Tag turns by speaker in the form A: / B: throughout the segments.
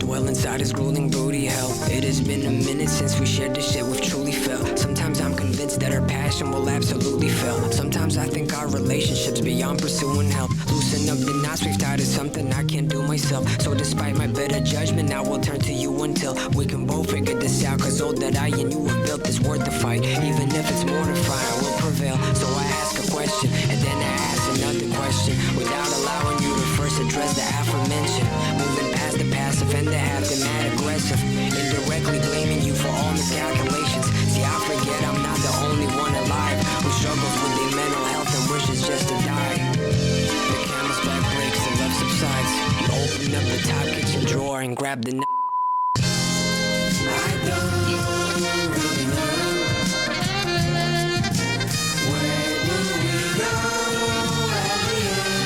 A: dwell inside his grueling broody hell. It has been a minute since we shared this shit we've truly felt. Sometimes I'm convinced that our passion will absolutely fail. Sometimes I think our relationship's beyond pursuing help. Loosen up the knots we've tied is something I can't do myself. So despite my better judgment, I will turn to you until we can both figure this out. Cause all that I and you have built is worth the fight. Even if it's mortifying, we'll prevail. So I ask a question, and then I ask another question, without allowing you to first address the aforementioned. Moving past the passive and the aftermath aggressive, indirectly blaming you for all miscalculations. See, I forget I'm not the only one alive who struggles with their mental health and wishes just to die. The camel's back breaks, the love subsides. You open up the top kitchen drawer and grab the I don't really know. Where do we go at the end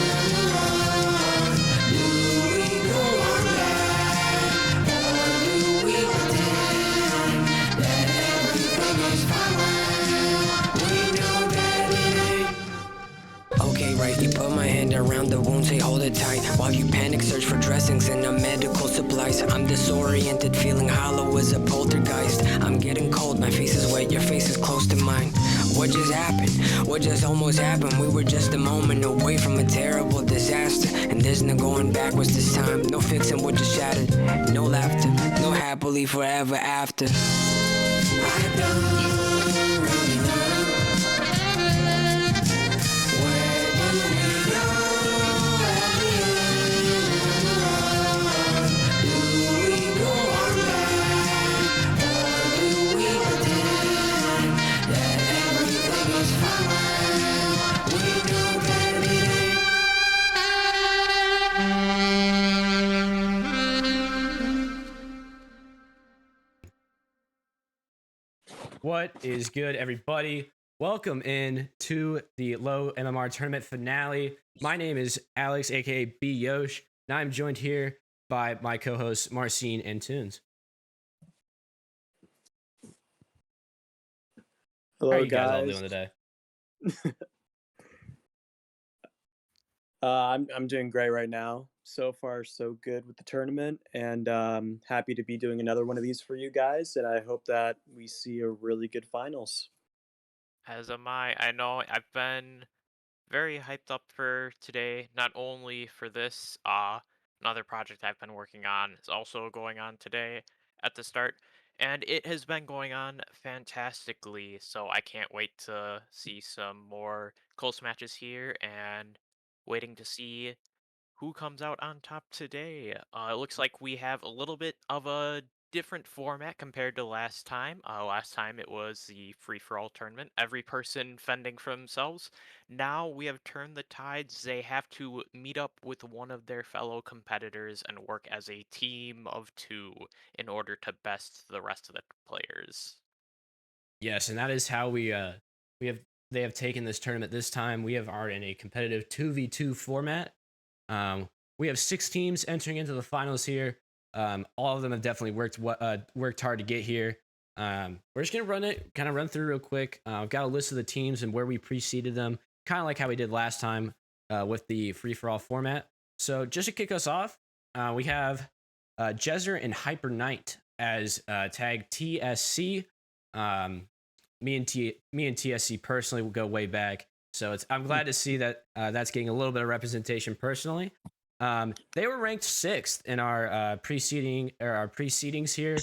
A: of the road? Do we go on back, or do we pretend that everything is fine? We know that it ain't. Okay, right, you put my hand around the wound, say hold it tight. While you panic, search for dressings and medical supplies. I'm disoriented, feeling hollow as a poltergeist. I'm getting cold, my face is wet, your face is close to mine. What just happened? What just almost happened? We were just a moment away from a terrible disaster. And there's no going backwards this time. No fixing what just shattered. No laughter, no happily forever after. I don't really know. Where do we go at the end of the road? Do we go on back, or do we pretend that everything is fine? We know that it ain't.
B: What is good, everybody? Welcome in to the low MMR tournament finale. My name is Alex, aka BYosh, and I'm joined here by my co-hosts Marcine and Tunes.
C: Hello,
B: How are you guys
C: guys.
B: all doing today?
C: I'm doing great right now. So far, so good with the tournament, and happy to be doing another one of these for you guys. And I hope that we see a really good finals.
D: As am I. I know I've been very hyped up for today, not only for this, another project I've been working on is also going on today at the start, and it has been going on fantastically, so I can't wait to see some more close matches here and waiting to see who comes out on top today. It looks like we have a little bit of a different format compared to last time. Last time it was the free-for-all tournament, every person fending for themselves. Now we have turned the tides. They have to meet up with one of their fellow competitors and work as a team of two in order to best the rest of the players.
B: Yes, and that is how we have they have taken this tournament this time. We are in a competitive 2v2 format. We have 6 teams entering into the finals here. All of them have definitely worked hard to get here. We're just gonna run through real quick. I've got a list of the teams and where we preceded them, kind of like how we did last time with the free for all format. So just to kick us off, we have Jezr and Hyper Knight as tag TSC. Me and TSC personally will go way back, so I'm glad to see that that's getting a little bit of representation personally. They were ranked 6th in our precedings here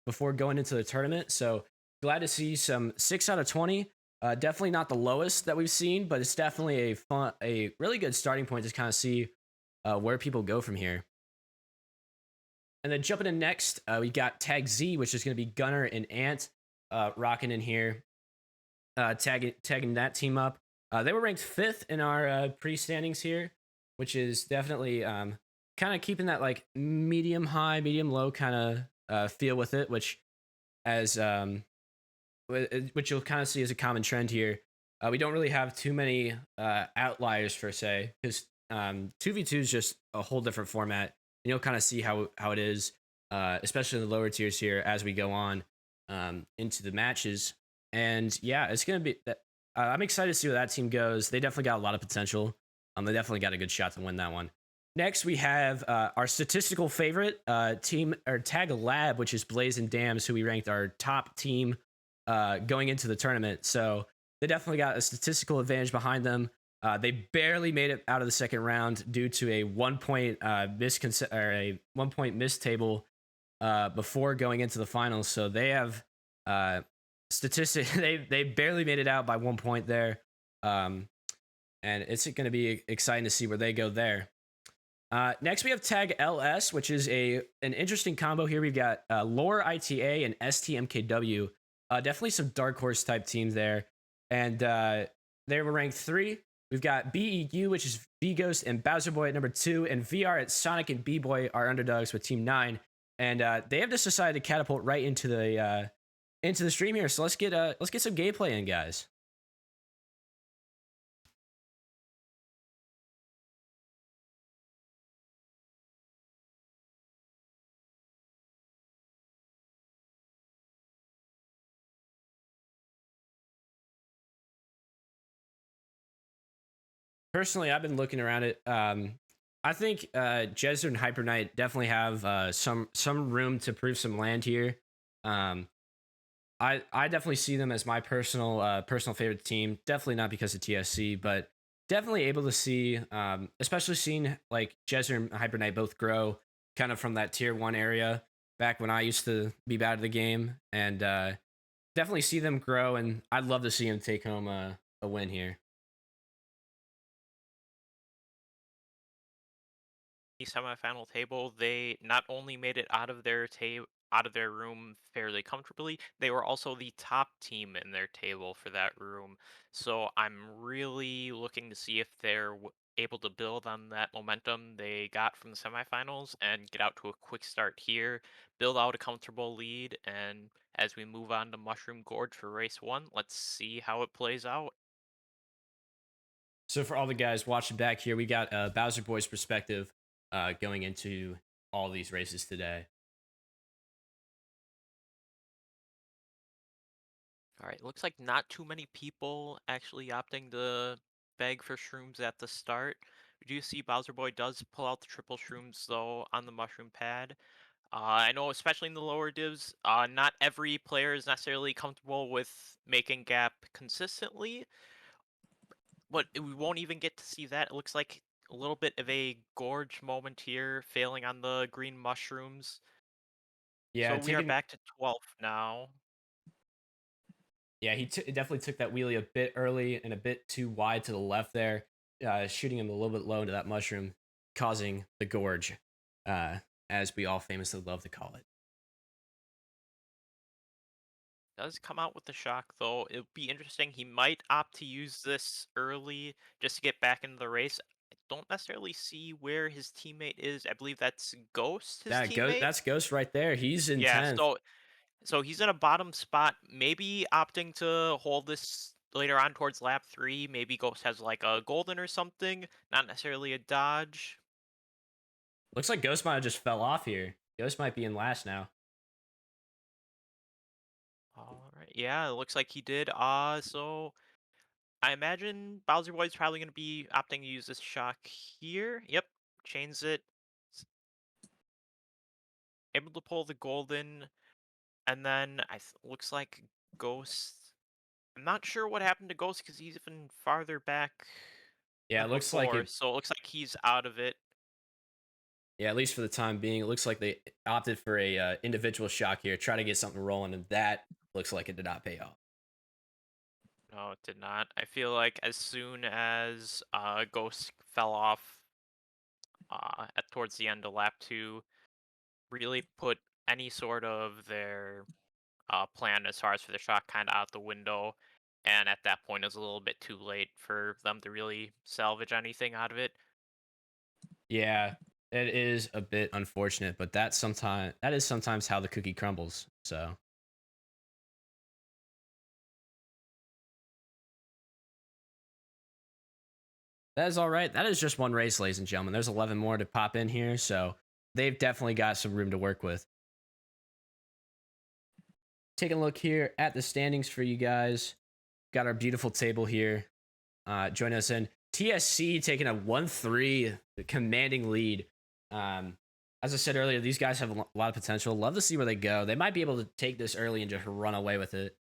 B: before going into the tournament, so glad to see some 6 out of 20. Definitely not the lowest that we've seen, but it's definitely a really good starting point to kind of see where people go from here. And then jumping in next, we got Tag Z, which is going to be Gunner and Ant rocking in here, tagging that team up. They were ranked 5th in our pre-standings here, which is definitely kind of keeping that like medium high, medium low kind of feel with it, which you'll kind of see as a common trend here. We don't really have too many outliers per se, because 2v2 is just a whole different format. And you'll kind of see how it is, especially in the lower tiers here as we go on into the matches. And yeah, it's gonna be. I'm excited to see where that team goes. They definitely got a lot of potential. They definitely got a good shot to win that one. Next, we have our statistical favorite team, or Tag Lab, which is Blaze and Dams, who we ranked our top team going into the tournament. So they definitely got a statistical advantage behind them. They barely made it out of the second round due to a 1 point miss table before going into the finals. So they have statistic. They barely made it out by 1 point there, and it's going to be exciting to see where they go there. Next, we have Tag LS, which is an interesting combo here. We've got Lore ITA and STMKW. Definitely some dark horse type teams there. And they were ranked 3. We've got BEU, which is BYosh and Bowser Boy at number 2. And VR at Sonic and B-Boy are underdogs with Team 9. And they have just decided to catapult right into the stream here. So let's get some gameplay in, guys. Personally, I've been looking around it. I think Jezr and Hyper Knight definitely have some room to prove some land here. I definitely see them as my personal favorite team. Definitely not because of TSC, but definitely able to see, especially seeing like Jezr and Hyper Knight both grow kind of from that tier 1 area back when I used to be bad at the game, and definitely see them grow. And I'd love to see them take home a win here.
D: Semifinal table, they not only made it out of their room fairly comfortably, they were also the top team in their table for that room. So I'm really looking to see if they're able to build on that momentum they got from the semifinals and get out to a quick start here, build out a comfortable lead, and as we move on to Mushroom Gorge for race 1, let's see how it plays out.
B: So for all the guys watching back here, we got Bowser Boy's perspective going into all these races today.
D: All right, looks like not too many people actually opting to beg for shrooms at the start. We do see Bowser Boy does pull out the triple shrooms though on the mushroom pad. I know, especially in the lower divs, not every player is necessarily comfortable with making gap consistently, but we won't even get to see that. It looks like a little bit of a gorge moment here, failing on the green mushrooms.
B: Yeah,
D: So we are back to 12th now.
B: Yeah, he definitely took that wheelie a bit early and a bit too wide to the left there, shooting him a little bit low into that mushroom, causing the gorge, as we all famously love to call it.
D: Does come out with the shock though. It'll be interesting. He might opt to use this early just to get back into the race. I don't necessarily see where his teammate is. I believe that's Ghost, his teammate.
B: That's Ghost right there. He's in
D: Yeah,
B: 10th.
D: so he's in a bottom spot, maybe opting to hold this later on towards lap 3. Maybe Ghost has like a golden or something, not necessarily a dodge.
B: Looks like Ghost might have just fell off here. Ghost might be in last now.
D: All right, yeah, it looks like he did. So I imagine Bowser Boy's probably going to be opting to use this shock here. Yep, chains it. Able to pull the golden, and then looks like Ghost. I'm not sure what happened to Ghost because he's even farther back
B: Yeah, it
D: than
B: looks
D: before.
B: like it.
D: So it looks like he's out of it.
B: Yeah, at least for the time being, it looks like they opted for a individual shock here, try to get something rolling, and that looks like it did not pay off.
D: No, it did not. I feel like as soon as Ghost fell off towards the end of lap 2, really put any sort of their plan as far as for the shock kind of out the window. And at that point, it was a little bit too late for them to really salvage anything out of it.
B: Yeah, it is a bit unfortunate, but that is sometimes how the cookie crumbles. So that is all right. That is just one race, ladies and gentlemen. There's 11 more to pop in here, so they've definitely got some room to work with. Taking a look here at the standings for you guys. Got our beautiful table here. Join us in. TSC taking a 1-3 commanding lead. As I said earlier, these guys have a lot of potential. Love to see where they go. They might be able to take this early and just run away with it,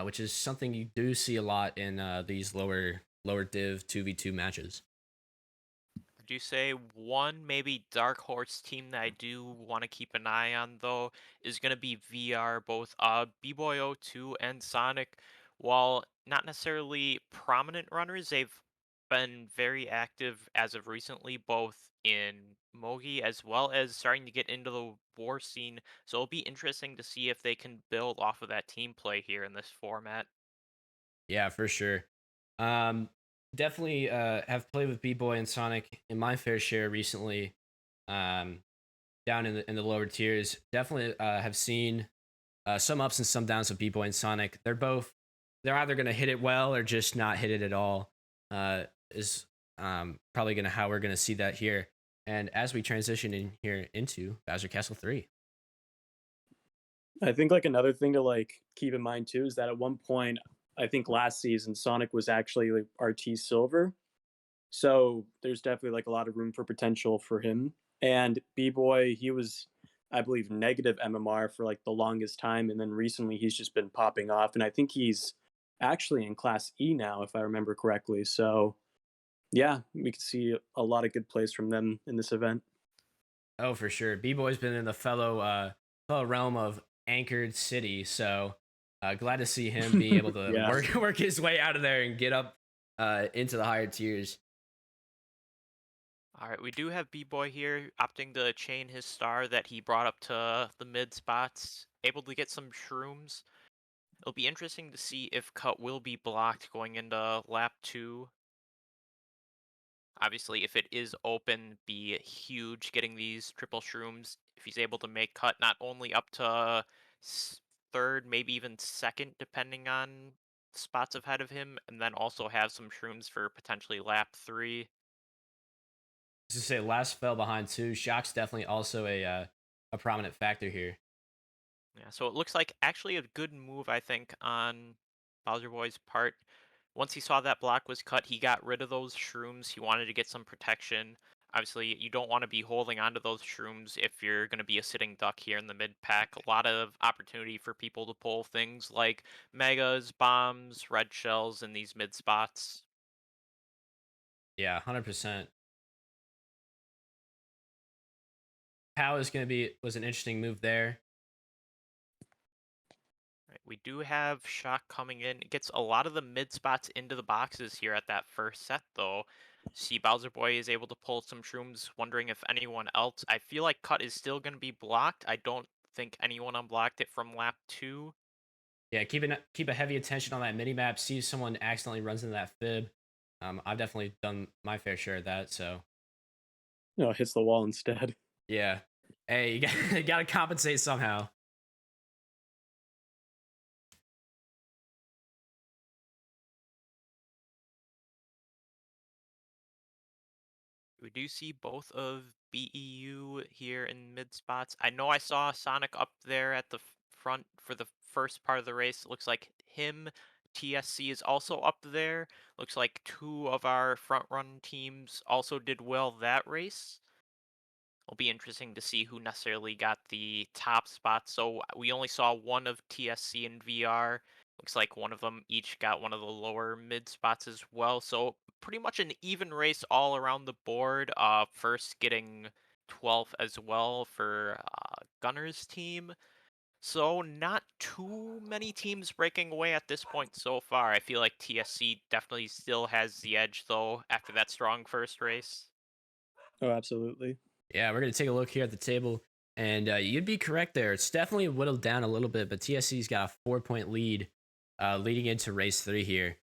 B: which is something you do see a lot in these lower div 2v2 matches.
D: I do say one maybe dark horse team that I do want to keep an eye on though is going to be VR, both BYO2 and Sonic. While not necessarily prominent runners, they've been very active as of recently, both in Mogi as well as starting to get into the war scene. So it'll be interesting to see if they can build off of that team play here in this format.
B: Yeah, for sure. Um, Definitely have played with B-Boy and Sonic in my fair share recently. Um, Down in the lower tiers, definitely have seen some ups and some downs with B-Boy and Sonic. They're either gonna hit it well or just not hit it at all. Is Probably gonna how we're gonna see that here. And as we transition in here into Bowser Castle 3.
C: I think like another thing to like keep in mind too is that at one point, I think last season Sonic was actually like RT Silver. So there's definitely like a lot of room for potential for him. And B Boy, he was, I believe, negative MMR for like the longest time, and then recently he's just been popping off. And I think he's actually in Class E now, if I remember correctly. So yeah, we could see a lot of good plays from them in this event.
B: Oh, for sure. B-Boy's been in the fellow realm of Anchored City, so glad to see him be able to
C: Yeah.
B: work his way out of there and get up into the higher tiers.
D: All right, we do have B-Boy here opting to chain his star that he brought up to the mid spots, able to get some shrooms. It'll be interesting to see if cut will be blocked going into lap 2. Obviously, if it is open, be huge getting these triple shrooms. If he's able to make cut not only up to third, maybe even second, depending on spots ahead of him, and then also have some shrooms for potentially lap 3.
B: To say last fell behind too. Shock's definitely also a prominent factor here.
D: Yeah, so it looks like actually a good move, I think, on Bowser Boy's part. Once he saw that block was cut, he got rid of those shrooms. He wanted to get some protection. Obviously, you don't want to be holding onto those shrooms if you're going to be a sitting duck here in the mid pack. A lot of opportunity for people to pull things like megas, bombs, red shells in these mid spots.
B: Yeah, 100%. Pow is going to be was an interesting move there.
D: Right, we do have Shock coming in. It gets a lot of the mid spots into the boxes here at that first set, though. See, Bowser Boy is able to pull some shrooms, wondering if anyone else. I feel like Cut is still going to be blocked. I don't think anyone unblocked it from lap 2.
B: Yeah, keep a heavy attention on that mini map. See if someone accidentally runs into that fib. I've definitely done my fair share of that. So
C: No, hits the wall instead.
B: yeah, hey, you got to compensate somehow.
D: We do see both of BEU here in mid spots. I know I saw Sonic up there at the front for the first part of the race. It looks like him, TSC is also up there. Looks like two of our front run teams also did well that race. It'll be interesting to see who necessarily got the top spot. So we only saw one of TSC and VR. Looks like one of them each got one of the lower mid spots as well. So pretty much an even race all around the board. First getting 12th as well for Gunner's team. So not too many teams breaking away at this point so far. I feel like TSC definitely still has the edge though after that strong first race.
C: Oh, absolutely.
B: Yeah, we're gonna take a look here at the table, and you'd be correct there. It's definitely whittled down a little bit, but TSC's got a 4-point lead, leading into race 3 here.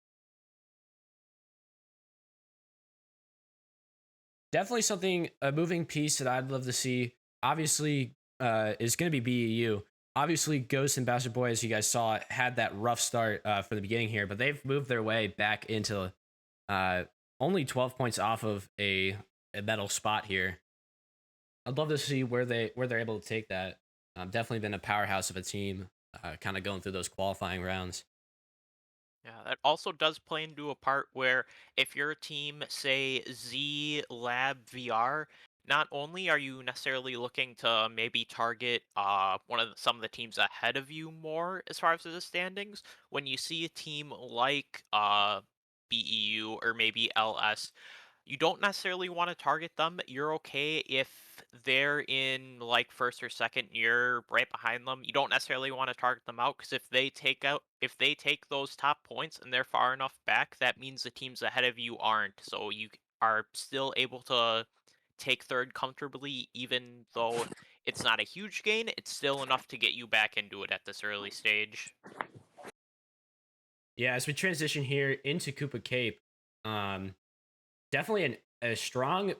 B: Definitely something a moving piece that I'd love to see. Obviously, is going to be BEU. Obviously, Ghost and Bastard Boy, as you guys saw, had that rough start from the beginning here, but they've moved their way back into uh, only 12 points off of a medal spot here. I'd love to see where they're able to take that. Definitely been a powerhouse of a team, kind of going through those qualifying rounds.
D: Yeah, that also does play into a part where if you're a team, say Z Lab VR, not only are you necessarily looking to maybe target some of the teams ahead of you more as far as the standings, when you see a team like BEU or maybe LS, you don't necessarily want to target them. You're okay if they're in like first or second, you're right behind them. You don't necessarily want to target them out because if they take those top points and they're far enough back, that means the teams ahead of you aren't. So are still able to take third comfortably, even though it's not a huge gain. It's still enough to get you back into it at this early stage.
B: Yeah, as we transition here into Koopa Cape, um, definitely a strong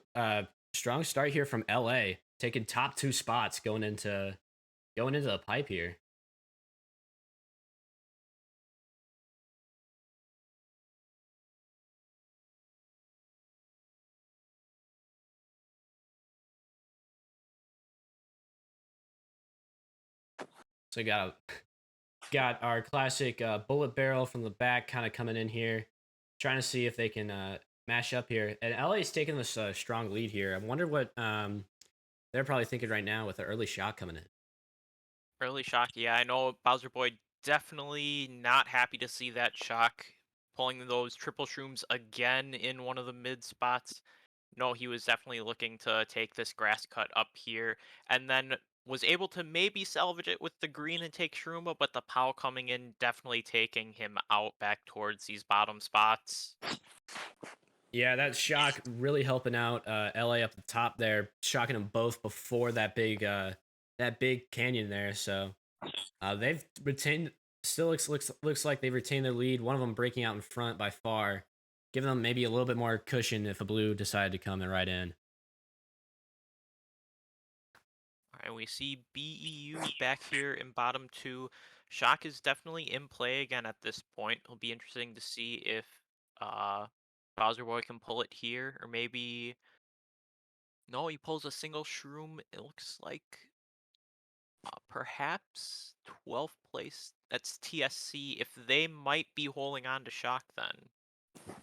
B: start here from LA, taking top two spots going into the pipe here. So got our classic bullet barrel from the back kind of coming in here, trying to see if they can mash up here. And LA's taking this strong lead here. I wonder what they're probably thinking right now with the early shot coming in.
D: Early shock, yeah, I know Bowser Boy definitely not happy to see that shock pulling those triple shrooms again in one of the mid spots. No, he was definitely looking to take this grass cut up here and then was able to maybe salvage it with the green and take Shrooma, but the POW coming in definitely taking him out back towards these bottom spots.
B: Yeah, that shock really helping out LA up the top there, shocking them both before that big canyon there. So they've retained. Still looks like they've retained their lead. One of them breaking out in front by far, giving them maybe a little bit more cushion if a blue decided to come and right in.
D: And we see BEU back here in bottom two. Shock is definitely in play again at this point. It'll be interesting to see if uh, Bowser Boy can pull it here, or maybe no, he pulls a single shroom. It looks like perhaps 12th place. That's TSC. If they might be holding on to Shock, then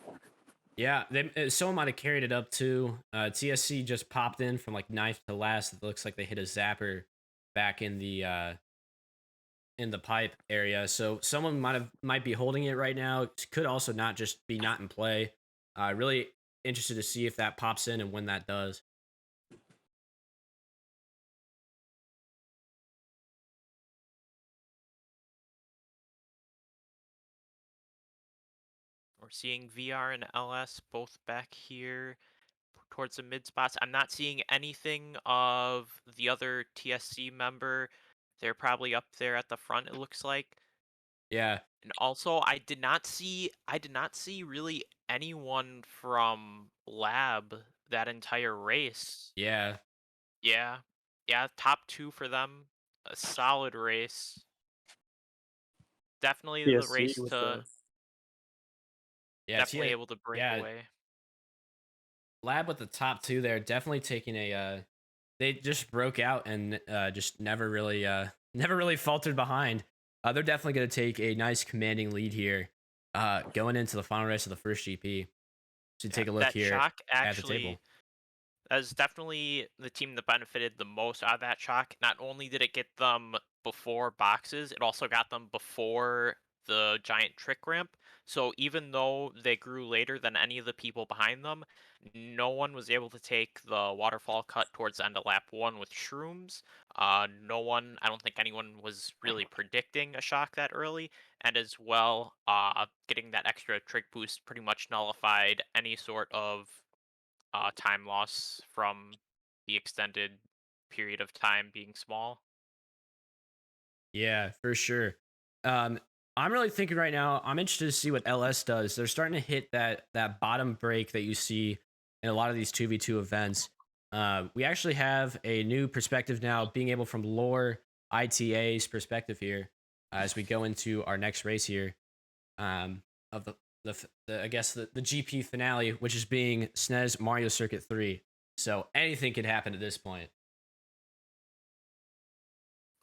B: Yeah, someone might have carried it up too. TSC just popped in from like ninth to last. It looks like they hit a zapper back in the pipe area. So someone might be holding it right now. It could also not just be not in play. Really interested to see if that pops in and when that does.
D: we're seeing VR and LS both back here towards the mid spots. I'm not seeing anything of the other TSC member. They're probably up there at the front. It looks like.
B: Yeah,
D: And also, I did not see really anyone from Lab that entire race.
B: yeah,
D: Yeah. Yeah, top 2 for them. A solid race. Definitely the
C: PSC
D: race
C: with
D: to
C: the
B: yeah.
D: definitely able to break
B: Yeah,
D: away.
B: Lab with the top two there, definitely taking a. They just broke out and just never really faltered behind. They're definitely going to take a nice commanding lead here, going into the final race of the first GP. So
D: Yeah,
B: take a look
D: that
B: here
D: shock
B: at the table.
D: actually that is definitely the team that benefited the most out of that shock. Not only did it get them before boxes, it also got them before the giant trick ramp. So even though they grew later than any of the people behind them, no one was able to take the waterfall cut towards the end of lap one with shrooms. No one, I don't think anyone was really predicting a shock that early. And as well, getting that extra trick boost pretty much nullified any sort of time loss from the extended period of time being small.
B: Yeah, for sure. Um, I'm really thinking right now. I'm interested to see what LS does. They're starting to hit that bottom break that you see in a lot of these 2v2 events. We actually have a new perspective now, being able from lore ITA's perspective here as we go into our next race here of the I guess the GP finale, which is being SNES Mario Circuit 3. So anything could happen at this point.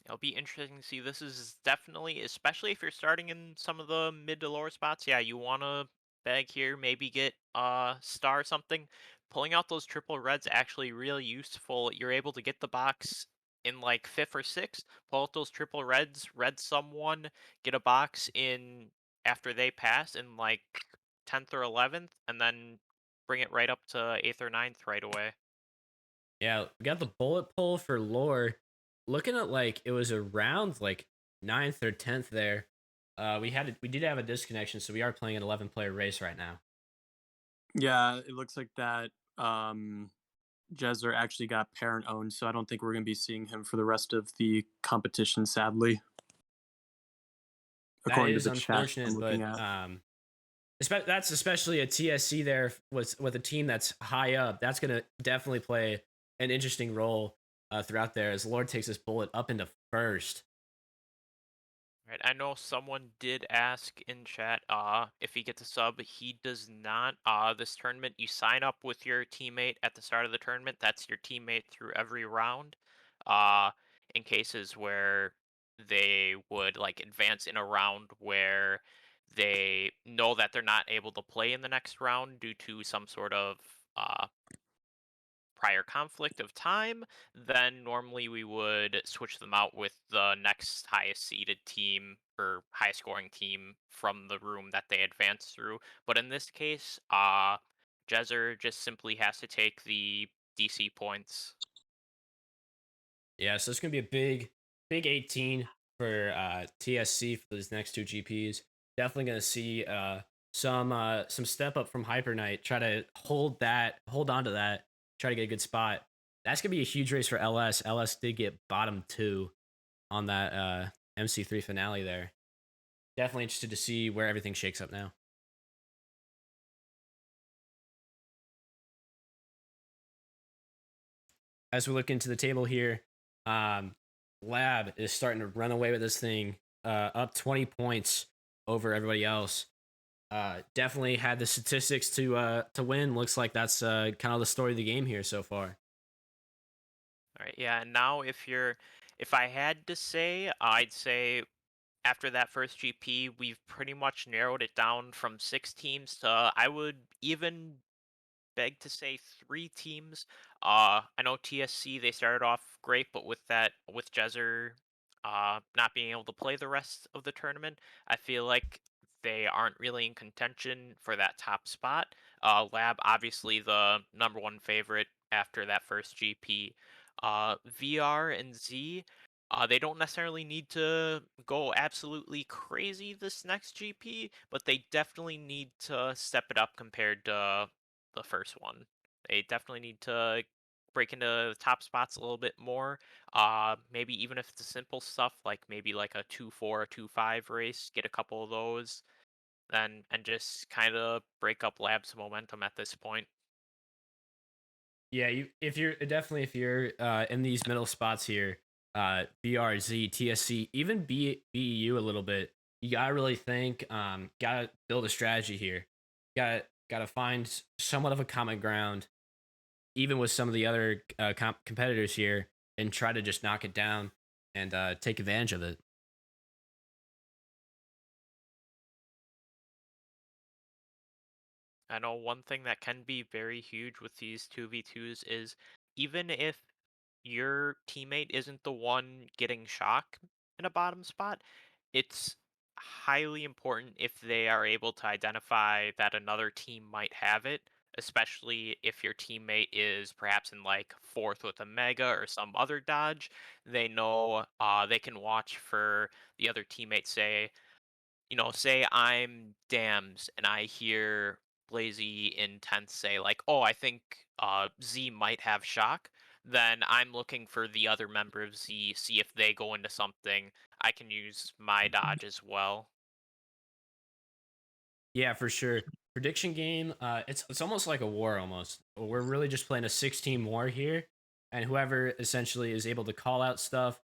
D: It'll be interesting to see. This is definitely, especially if you're starting in some of the mid to lower spots. Yeah, you want to bag here, maybe get a star or something. Pulling out those triple reds actually really useful. You're able to get the box in like fifth or sixth. Pull out those triple reds, red someone, get a box in after they pass in like 10th or 11th, and then bring it right up to 8th or ninth right away.
B: Yeah, we got the bullet pull for lore. Looking at like it was around like ninth or 10th there. We did have a disconnection, so we are playing an 11-player race right now.
C: Yeah, it looks like that Jezr actually got parent owned, so I don't think we're going to be seeing him for the rest of the competition, sadly,
B: That
C: according to
B: is
C: the chat I'm
B: unfortunate,
C: looking
B: but
C: at.
B: that's especially a TSC there with a team that's high up. That's gonna definitely play an interesting role throughout there as Lord takes this bullet up into first.
D: Right. I know someone did ask in chat if he gets a sub. He does not. This tournament you sign up with your teammate at the start of the tournament. That's your teammate through every round. Uh in cases where they would like advance in a round where they know that they're not able to play in the next round due to some sort of uh prior conflict of time, then normally we would switch them out with the next highest seeded team or highest scoring team from the room that they advance through. But in this case, Jezr just simply has to take the DC points.
B: Yeah, so it's gonna be a big 18 for TSC for these next two GPs. Definitely gonna see some step up from Hyper Knight. Try to hold on to that, try to get a good spot. That's gonna be a huge race for LS. LS did get bottom two on that MC3 finale there. Definitely interested to see where everything shakes up now. As we look into the table here, Lab is starting to run away with this thing, up 20 points over everybody else. Definitely had the statistics to win. Looks like that's kind of the story of the game here so far.
D: All right, yeah. And now if I had to say, I'd say after that first GP, we've pretty much narrowed it down from 6 teams to I would even beg to say 3 teams. I know TSC they started off great, but with Jezr not being able to play the rest of the tournament, I feel like they aren't really in contention for that top spot. Lab obviously the number one favorite after that first GP. VR and Z. They don't necessarily need to go absolutely crazy this next GP, but they definitely need to step it up compared to the first one. They definitely need to break into the top spots a little bit more. Maybe even if it's the simple stuff like maybe like a 2-4, a 2-5 race, get a couple of those, then and just kind of break up Lab's momentum at this point.
B: Yeah, if you're in these middle spots here, BRZ, TSC, even BEU a little bit, you gotta really think, gotta build a strategy here. Gotta find somewhat of a common ground, even with some of the other competitors here, and try to just knock it down and take advantage of it.
D: I know one thing that can be very huge with these 2v2s is even if your teammate isn't the one getting shock in a bottom spot, it's highly important if they are able to identify that another team might have it, especially if your teammate is perhaps in like fourth with a mega or some other dodge. They know they can watch for the other teammate say, say I'm Dams and I hear Blazy in 10th say like, "Oh, I think Z might have shock." Then I'm looking for the other member of Z, see if they go into something. I can use my dodge as well.
B: Yeah, for sure. Prediction game, it's almost like a war almost. We're really just playing a 16 war here, and whoever essentially is able to call out stuff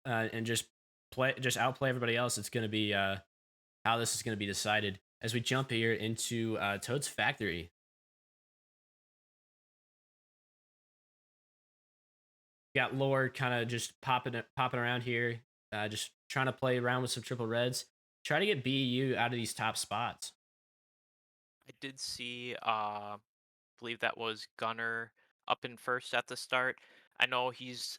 B: and just outplay everybody else, it's gonna be how this is gonna be decided as we jump here into Toad's Factory. Got Lore kind of just popping around here, just trying to play around with some triple reds. Try to get BU out of these top spots.
D: I did see, believe that was Gunner up in first at the start. I know he's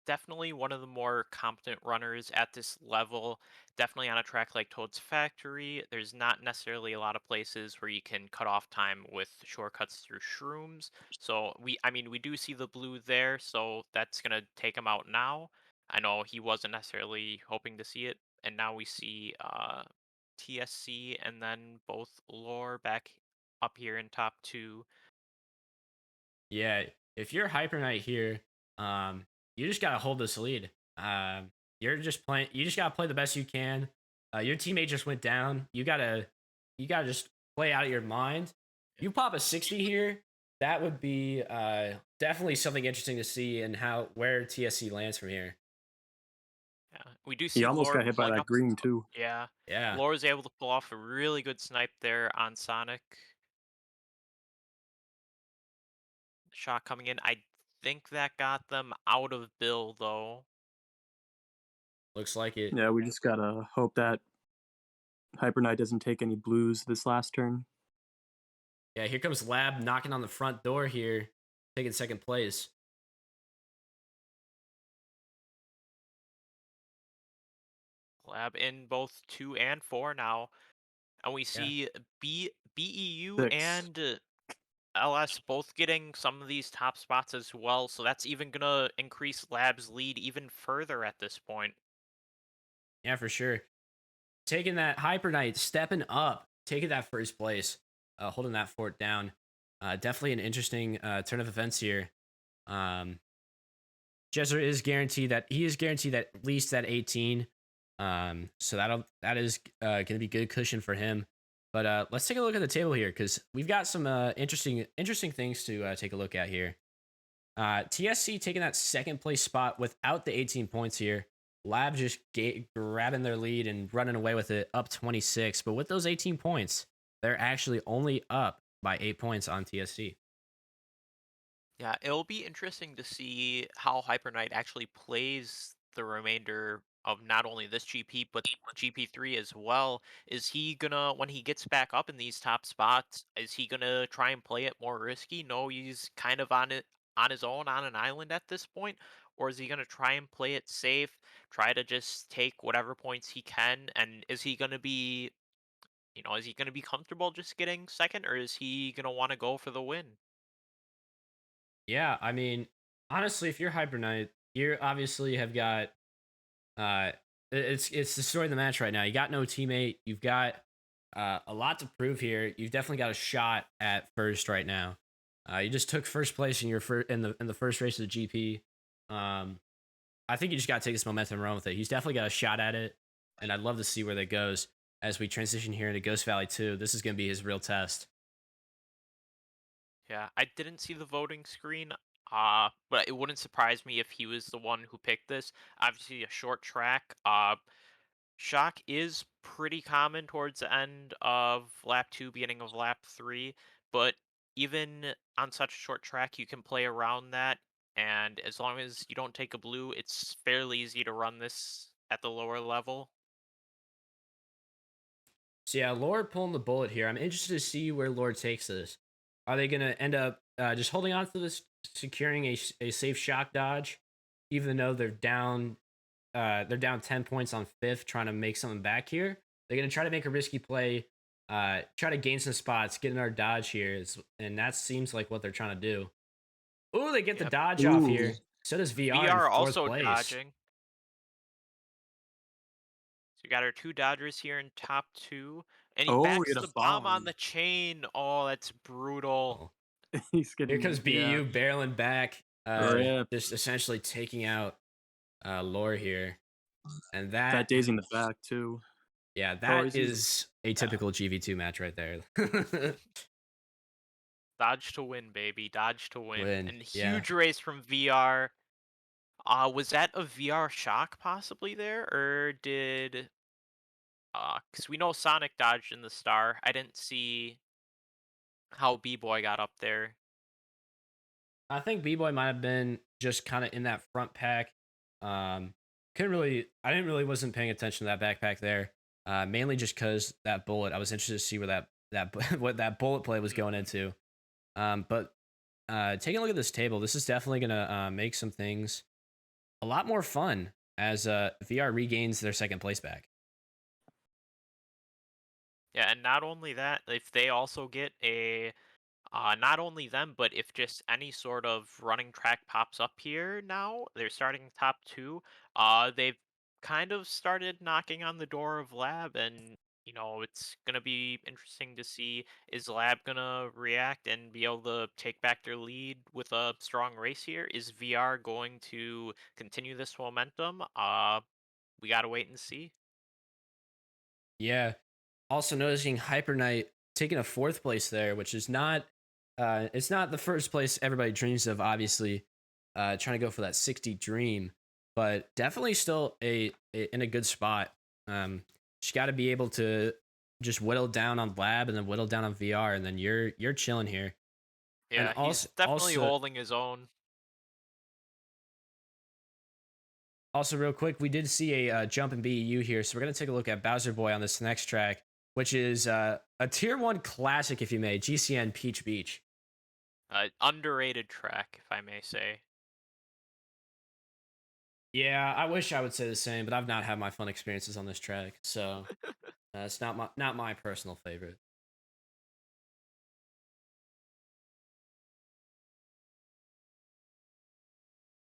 D: definitely one of the more competent runners at this level. Definitely on a track like Toad's Factory. There's not necessarily a lot of places where you can cut off time with shortcuts through shrooms. So I mean, we do see the blue there, so that's gonna take him out now. I know he wasn't necessarily hoping to see it, and now we see TSC and then both Lore back up here in top two.
B: Yeah, if you're Hyper Knight here, you just gotta hold this lead. You're just playing. You just gotta play the best you can. Your teammate just went down. You gotta just play out of your mind. You pop a 60 here. That would be definitely something interesting to see and how where TSC lands from here.
D: Yeah, we do
C: He
D: see
C: almost
D: Lore
C: got hit by
D: pulling
C: that
D: up.
C: green too.
D: Yeah,
B: Yeah,
D: Lore was able to pull off a really good snipe there on Sonic. Shot coming in. I think that got them out of Bill though.
B: looks like it.
C: Yeah, we just gotta hope that Hyper Knight doesn't take any blues this last turn.
B: Yeah, here comes Lab knocking on the front door here, taking second place.
D: Lab in both 2 and 4 now. And we
B: Yeah.
D: see BEU
C: 6.
D: and LS both getting some of these top spots as well. So that's even gonna increase Lab's lead even further at this point.
B: Yeah, for sure. Taking that Hyper Knight, stepping up, taking that first place, holding that fort down. Definitely an interesting turn of events here. Um, Jezr is guaranteed that he is guaranteed that at least that 18. So that is going to be good cushion for him. But let's take a look at the table here because we've got some interesting things to take a look at here. TSC taking that second place spot without the 18 points here. Lab just grabbing their lead and running away with it up 26. But with those 18 points, they're actually only up by 8 points on TSC.
D: Yeah, it'll be interesting to see how Hyper Knight actually plays the remainder of not only this GP but GP3 as well. Is he gonna, when he gets back up in these top spots, is he gonna try and play it more risky? No, he's kind of on it on his own on an island at this point, or is he gonna try and play it safe, try to just take whatever points he can, and is he gonna be, is he gonna be comfortable just getting second, or is he gonna want to go for the win?
B: Yeah, I mean, honestly, if you're Hyper Knight, you obviously have got it's the story of the match right now. You got no teammate. You've got a lot to prove here. You've definitely got a shot at first right now. You just took first place in your in the first race of the GP. I think you just got to take this momentum and run with it. He's definitely got a shot at it, and I'd love to see where that goes as we transition here into Ghost Valley 2. This is going to be his real test.
D: Yeah, I didn't see the voting screen, but it wouldn't surprise me if he was the one who picked this. Obviously, a short track. Shock is pretty common towards the end of lap two, beginning of lap three, but even on such a short track, you can play around that. And as long as you don't take a blue, it's fairly easy to run this at the lower level.
B: So yeah, Lord pulling the bullet here. I'm interested to see where Lord takes this. Are they going to end up just holding on to this, securing a safe shock dodge, even though they're down? They're down 10 points on fifth, trying to make something back here. They're going to try to make a risky play, try to gain some spots, get another dodge here, and that seems like what they're trying to do. Oh, they get the
D: Yep.
B: dodge off
C: Ooh.
B: here. So does VR in
D: VR
B: fourth
D: also
B: place.
D: dodging. So we got our two Dodgers here in top two. And he
C: Oh,
D: backs
C: he had
D: the
C: a
D: bomb on
C: bomb.
D: the chain. Oh, that's brutal.
B: Oh.
C: He's
B: Here
C: getting
B: comes
C: yeah.
B: BU barreling back,
C: Rip.
B: just essentially taking out Lore here. And
C: That dazing the back too.
B: yeah,
C: Oh,
B: that is a typical GV2 match right there.
D: Dodge to win, baby. Dodge to win.
B: Win,
D: And
B: yeah.
D: huge race from VR. Was that a VR shock possibly there? Or did because we know Sonic dodged in the star. I didn't see how B-Boy got up there.
B: I think B-Boy might have been just kind of in that front pack. I didn't really wasn't paying attention to that backpack there. Mainly just because that bullet. I was interested to see where what that bullet play was going
D: Mhm.
B: into. But taking a look at this table, this is definitely gonna make some things a lot more fun as VR regains their second place back.
D: Yeah, and not only that, if they also get a not only them, but if just any sort of running track pops up here now, they're starting top two. They've kind of started knocking on the door of Lab, and it's gonna be interesting to see, is Lab gonna react and be able to take back their lead with a strong race here? Is VR going to continue this momentum? We gotta wait and see.
B: Yeah. Also noticing Hyper Knight taking a fourth place there, which is not it's not the first place everybody dreams of, obviously. Trying to go for that 60 dream, but definitely still in a good spot. Just got to be able to just whittle down on Lab and then whittle down on VR, and then you're chilling here. And
D: Yeah, he's definitely holding his own.
B: also real quick, we did see a jump in BEU here, so we're gonna take a look at Bowser Boy on this next track, which is a tier one classic, if you may, GCN Peach Beach.
D: Underrated track, if I may say.
B: Yeah, I wish I would say the same, but I've not had my fun experiences on this track, so it's not my personal favorite.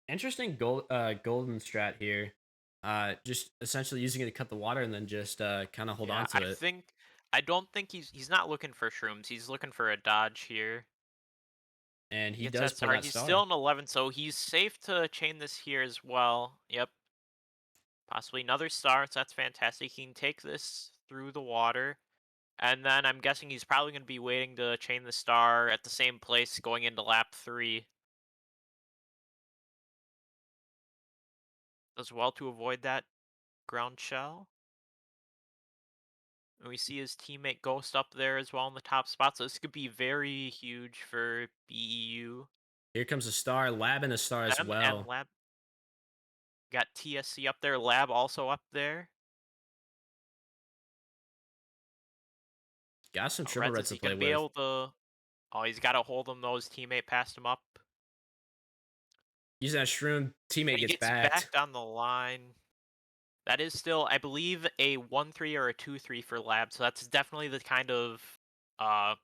B: Interesting golden strat here. Just essentially using it to cut the water and then just kind of hold on
D: Yeah,
B: to it.
D: I don't think he's not looking for shrooms. He's looking for a dodge here.
B: And
D: He
B: he
D: gets
B: does
D: that
B: pull
D: star.
B: that
D: He's still
B: star.
D: in 11, so he's safe to chain this here as well. Yep, possibly another star. So that's fantastic. He can take this through the water, and then I'm guessing he's probably going to be waiting to chain the star at the same place going into lap 3 as well to avoid that ground shell. And we see his teammate Ghost up there as well in the top spot, so this could be very huge for BEU.
B: Here comes a star, Lab and a star as
D: Them and
B: well.
D: Lab got TSC up there, Lab also up there.
B: Got some triple
D: Reds,
B: reds
D: is
B: to
D: he
B: play
D: gonna be
B: with.
D: able to? Oh, he's got to hold him though. His teammate passed him up.
B: Using that shroom,
D: And
B: teammate
D: he
B: gets
D: gets
B: backed.
D: backed on the line. That is still, I believe, a 1-3 or a 2-3 for Lab. So that's definitely the kind of uh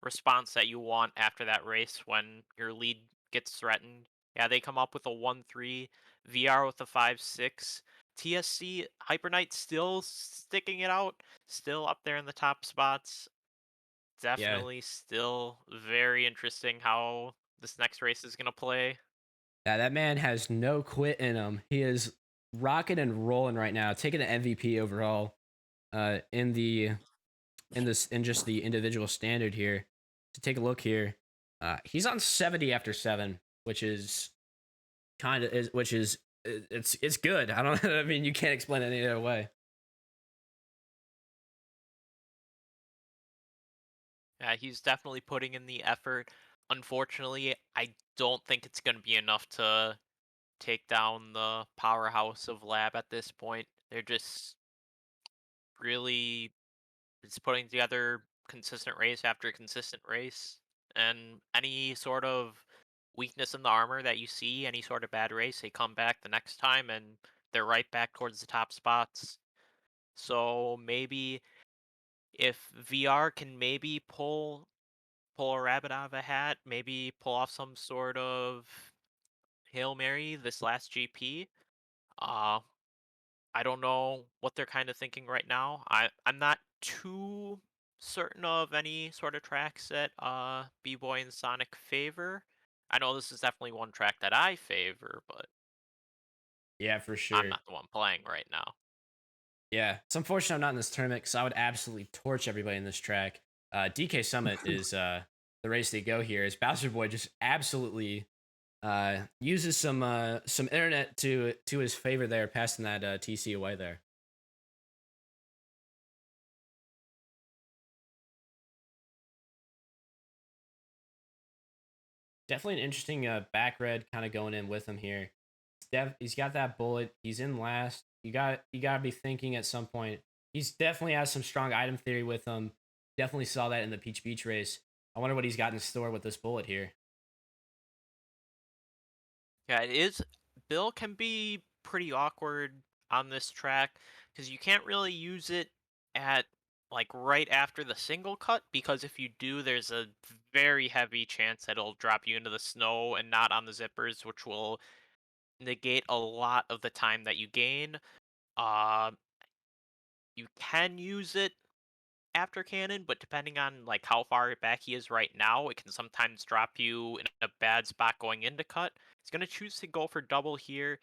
D: response that you want after that race when your lead gets threatened. Yeah, they come up with a 1-3, VR with a 5-6. TSC Hyper Knight still sticking it out, still up there in the top spots.
B: Yeah,
D: Definitely still very interesting how this next race is going to play.
B: that man has no quit in him. He is rocking and rolling right now, taking the MVP overall in the in just the individual standard here. To take a look here, he's on 70 after 7, which is kind of is which is it's good. I don't I mean, you can't explain it any other way.
D: Yeah, he's definitely putting in the effort. Unfortunately, I don't think it's going to be enough to take down the powerhouse of Lab at this point. They're just really it's putting together consistent race after consistent race, and any sort of weakness in the armor that you see, any sort of bad race, they come back the next time and they're right back towards the top spots. So maybe if VR can maybe pull a rabbit out of a hat, maybe pull off some sort of Hail Mary this last GP. Uh I don't know what they're kind of thinking right now. I'm not too certain of any sort of tracks that B-Boy and Sonic favor. I know this is definitely one track that I favor, but
B: Yeah, for
D: I'm
B: sure.
D: not the one playing right now.
B: Yeah, it's unfortunate I'm not in this tournament because I would absolutely torch everybody in this track. DK Summit is the race they go here. Is Bowser Boy just absolutely uses some internet to his favor there, passing that TC away there. Definitely an interesting back red kind of going in with him here. he's got that bullet. He's in last. You gotta be thinking at some point. He's definitely has some strong item theory with him. Definitely saw that in the Peach Beach race. I wonder what he's got in store with this bullet here.
D: Yeah, it is. Bill can be pretty awkward on this track because you can't really use it at like right after the single cut because if you do, there's a very heavy chance that it'll drop you into the snow and not on the zippers, which will negate a lot of the time that you gain. Uh, you can use it after cannon, but depending on like how far back he is right now, it can sometimes drop you in a bad spot going into cut. He's gonna choose to go for double here.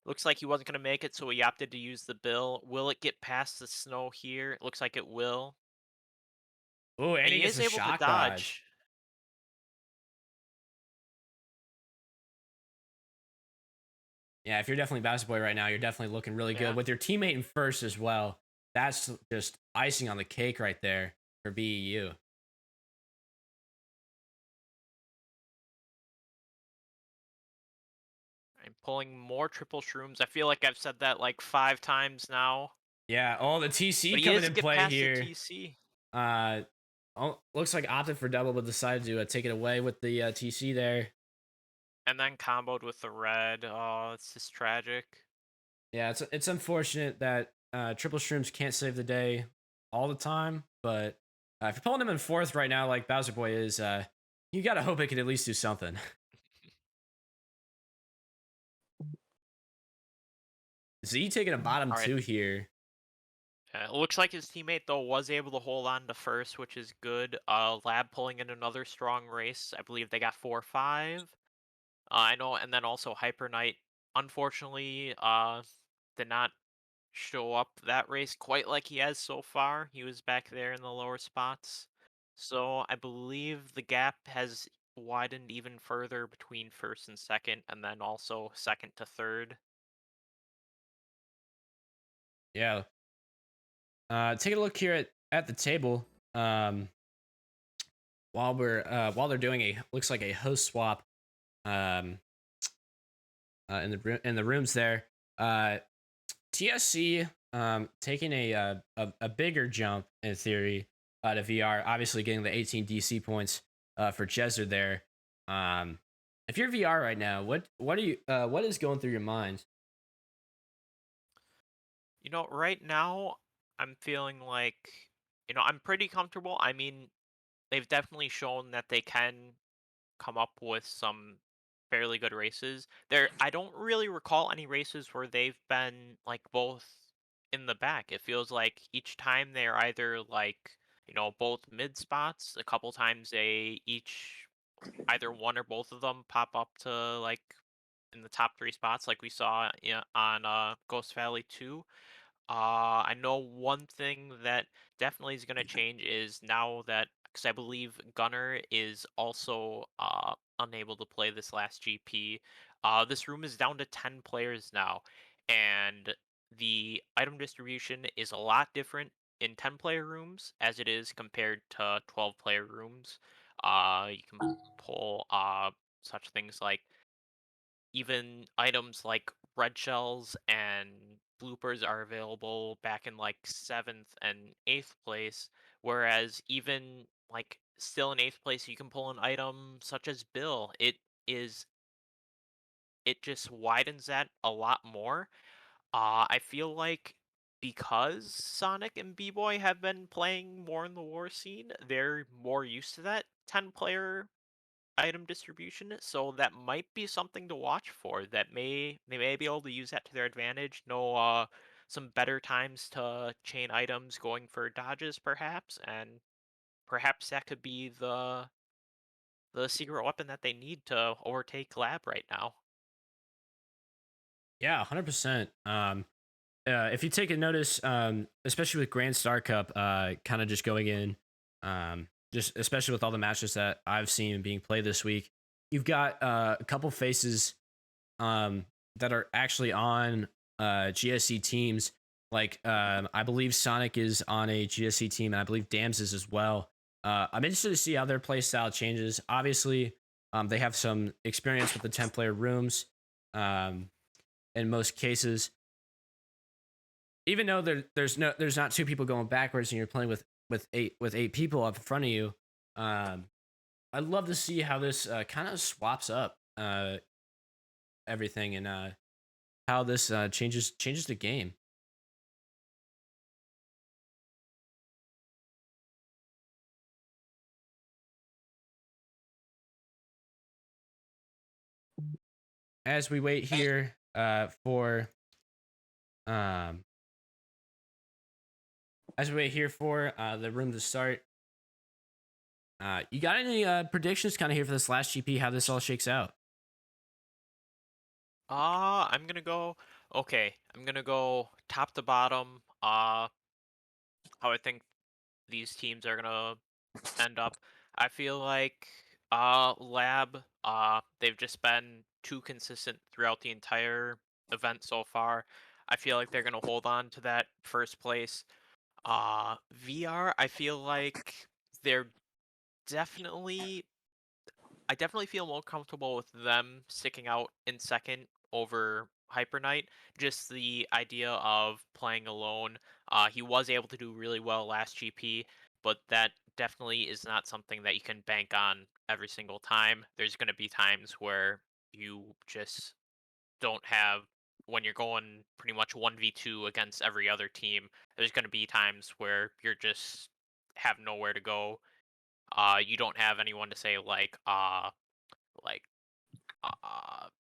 D: Looks like he wasn't gonna make it, so he opted to use the bill. Will it get past the snow here? It looks like it will.
B: Oh, and
D: And
B: he
D: he
B: gets
D: is
B: a
D: able to
B: shock dodge.
D: dodge.
B: Yeah, if you're definitely Bowser Boy right now, you're definitely looking really good
D: Yeah.
B: with your teammate in first as well. That's just icing on the cake right there for BEU.
D: I'm pulling more triple shrooms. I feel like I've said that like 5 times now.
B: Yeah. Oh, the TC
D: But he
B: coming
D: is
B: in
D: get
B: play
D: past the
B: here.
D: TC.
B: Uh, looks like opted for double, but decided to take it away with the TC there.
D: And then comboed with the red. Oh, it's just tragic.
B: Yeah, it's unfortunate that triple shrooms can't save the day all the time, but if you're pulling him in fourth right now, like Bowser Boy is, you gotta hope it can at least do something. Z taking a bottom
D: All right.
B: two here.
D: It looks like his teammate though was able to hold on to first, which is good. Lab pulling in another strong race. I believe they got 4-5. I know, and then also Hyper Knight, unfortunately, did not show up that race quite like he has so far. He was back there in the lower spots. So I believe the gap has widened even further between first and second, and then also second to third.
B: Yeah. Take a look here at the table. While they're doing a looks like a host swap, um, in the rooms there. TSC taking a bigger jump in theory to VR, obviously getting the 18 DC points for Jezr there. If you're VR right now, what is going through your mind?
D: You know, right now I'm feeling like, I'm pretty comfortable. I mean, they've definitely shown that they can come up with some fairly good races. I don't really recall any races where they've been like both in the back. It feels like each time they're either like, both mid spots. A couple times they each either one or both of them pop up to like in the top 3 spots like we saw on Ghost Valley 2. I know one thing that definitely is going to change is now that because I believe Gunner is also unable to play this last GP. This room is down to 10 players now, and the item distribution is a lot different in 10-player rooms as it is compared to 12-player rooms. You can pull such things like even items like red shells and bloopers are available back in like 7th and 8th place, whereas even like still in 8th place you can pull an item such as Bill. Is it just widens that a lot more. I feel like because Sonic and B-Boy have been playing more in the war scene, they're more used to that 10-player item distribution, so that might be something to watch for. That they may be able to use that to their advantage. Know some better times to chain items, going for dodges perhaps, and perhaps that could be the secret weapon that they need to overtake Lab right now.
B: Yeah, 100%. If you take a notice, especially with Grand Star Cup, kind of just going in, just especially with all the matches that I've seen being played this week, you've got a couple faces that are actually on GSC teams. Like I believe Sonic is on a GSC team, and I believe Dams is as well. I'm interested to see how their play style changes. Obviously, they have some experience with the 10-player rooms. in most cases. Even though there's not two people going backwards and you're playing with eight people up in front of you, I'd love to see how this kind of swaps up everything and how this changes the game. As we wait here for um the room to start, you got any predictions kind of here for this last GP? How this all shakes out?
D: I'm gonna go. Okay, I'm gonna go top to bottom. How I think these teams are gonna end up. I feel like Lab, they've just been too consistent throughout the entire event so far. I feel like they're gonna hold on to that first place. VR, I feel like they're definitely I definitely feel more comfortable with them sticking out in second over Hyper Knight. Just the idea of playing alone. He was able to do really well last GP, but that definitely is not something that you can bank on every single time. There's going to be times where you just don't have, when you're going pretty much 1v2 against every other team, there's going to be times where you're just have nowhere to go. You don't have anyone to say like uh,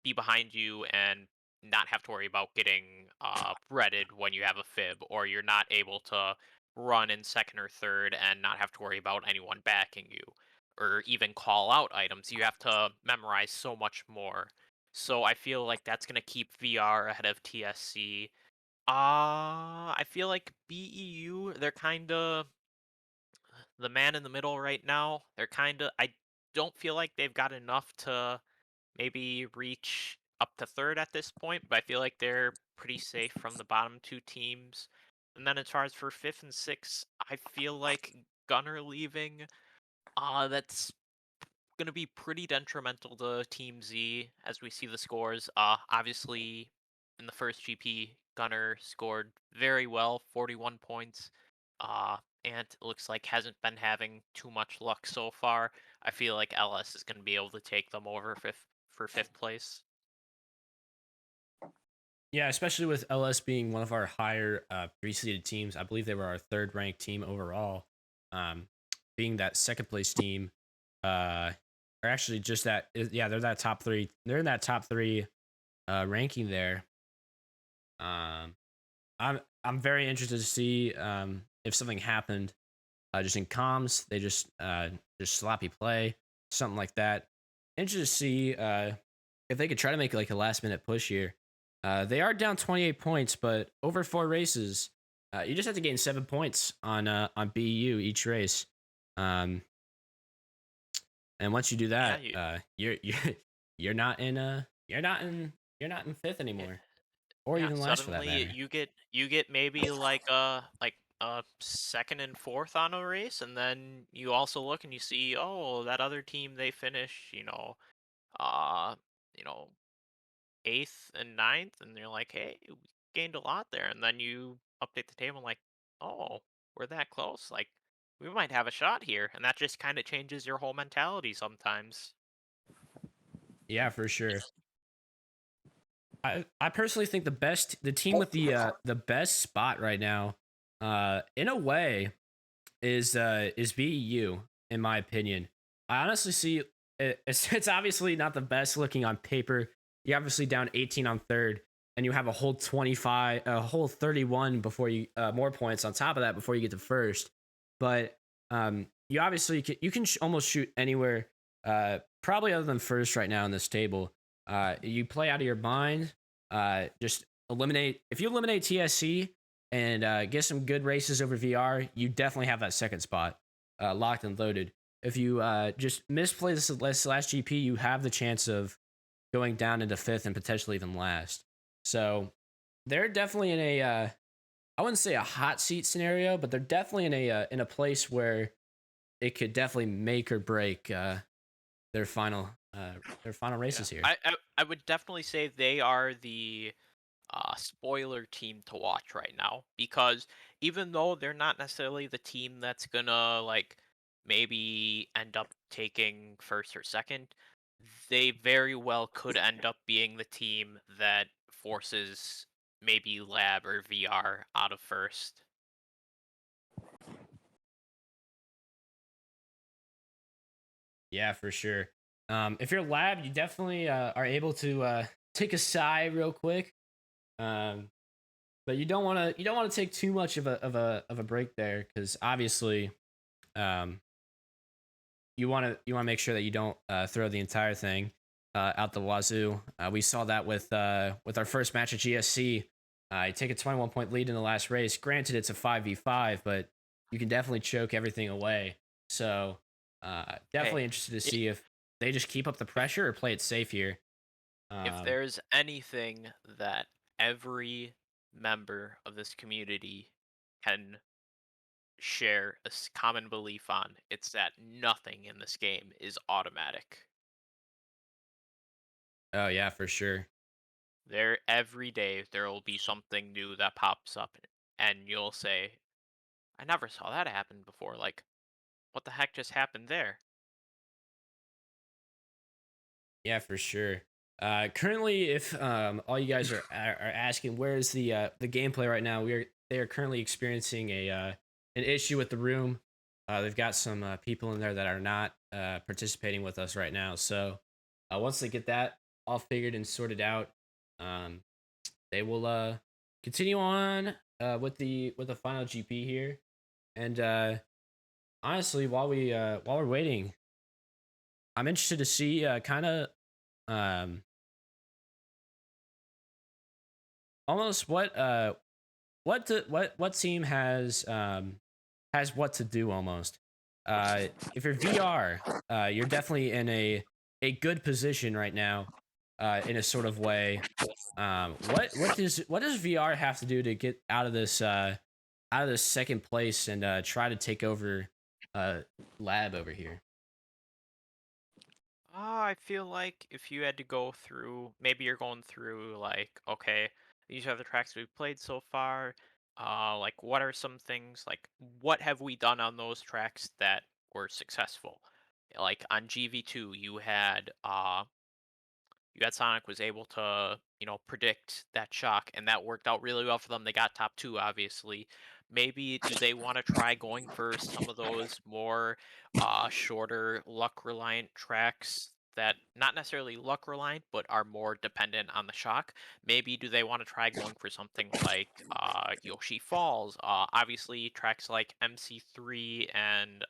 D: be behind you and not have to worry about getting breaded when you have a fib, or you're not able to run in second or third and not have to worry about anyone backing you, or even call out items. You have to memorize so much more. So I feel like that's gonna keep VR ahead of TSC. I feel like BEU, they're kind of the man in the middle right now. They're kind of, I don't feel like they've got enough to maybe reach up to third at this point, but I feel like they're pretty safe from the bottom two teams. And then as far as for fifth and sixth, I feel like Gunner leaving, that's going to be pretty detrimental to Team Z as we see the scores. Obviously, in the first GP, Gunner scored very well, 41 points. And it looks like hasn't been having too much luck so far. I feel like LS is going to be able to take them over for fifth place.
B: Yeah, especially with LS being one of our higher pre-seeded teams. I believe they were our third ranked team overall. Um, being that second place team, or actually just that, yeah, they're that top three. They're in that top three ranking there. I'm very interested to see if something happened just in comms. They just sloppy play, something like that. Interested to see if they could try to make like a last minute push here. They are down 28 points, but over 4 races, you just have to gain 7 points on BU each race. And once you do
D: Yeah,
B: that, you're not in fifth anymore, or
D: yeah.
B: even last for that
D: Suddenly
B: matter.
D: you get maybe like a second and fourth on a race, and then you also look and you see, oh, that other team, they finish, uh, you know, eighth and ninth, and you're like, hey, we gained a lot there. And then you update the table, and like, oh, we're that close. Like, we might have a shot here, and that just kind of changes your whole mentality sometimes.
B: Yeah, for sure. I personally think the team with the best spot right now, in a way, is BEU in my opinion. I honestly see it's obviously not the best looking on paper. You're obviously down 18 on third, and you have a whole 25, a whole 31 before you more points on top of that before you get to first. But you obviously you can almost shoot anywhere, probably other than first right now in this table. You play out of your mind. Just eliminate if you eliminate TSC and get some good races over VR, you definitely have that second spot locked and loaded. If you just misplay this last GP, you have the chance of going down into fifth and potentially even last. So they're definitely in a I wouldn't say a hot seat scenario, but they're definitely in a place where it could definitely make or break their final their final
D: Yeah,
B: races here.
D: I would definitely say they are the spoiler team to watch right now, because even though they're not necessarily the team that's gonna like maybe end up taking first or second, they very well could end up being the team that forces maybe Lab or VR out of first.
B: Yeah, for sure. If you're Lab, you definitely are able to take a sigh real quick. Um, but you don't want to take too much of a break there, because obviously um, you want to make sure that you don't throw the entire thing out the wazoo. We saw that with our first match at GSC. You take a 21-point lead in the last race. Granted, it's a 5v5, but you can definitely choke everything away. So
D: Hey,
B: definitely interested to
D: if
B: see if they just keep up the
D: if
B: pressure or play it safe here.
D: if
B: Um,
D: there's anything that every member of this community can share a common belief on, it's that nothing in this game is automatic.
B: oh yeah, for sure.
D: There every day there will be something new that pops up, and you'll say, "I never saw that happen before. Like, what the heck just happened there?"
B: Yeah, for sure. Currently, if all you guys are asking, where's the gameplay right now? They are currently experiencing an issue with the room. They've got some people in there that are not participating with us right now. So once they get that all figured and sorted out, um, they will continue on with the final GP here. And honestly, while we're waiting, I'm interested to see kind of um almost what team has what to do almost. If you're VR, you're definitely in a good position right now, in a sort of way. What does VR have to do to get out of this second place and try to take over uh Lab over here?
D: I feel like if you had to go through, maybe you're going through like, okay, these are the tracks we've played so far. Like, what are some things like, what have we done on those tracks that were successful? Like on GV2, you had Sonic was able to, predict that shock, and that worked out really well for them. They got top two, obviously. Maybe do they want to try going for some of those more shorter luck reliant tracks that not necessarily luck reliant, but are more dependent on the shock? Maybe do they want to try going for something like Yoshi Falls? Obviously, tracks like MC3 and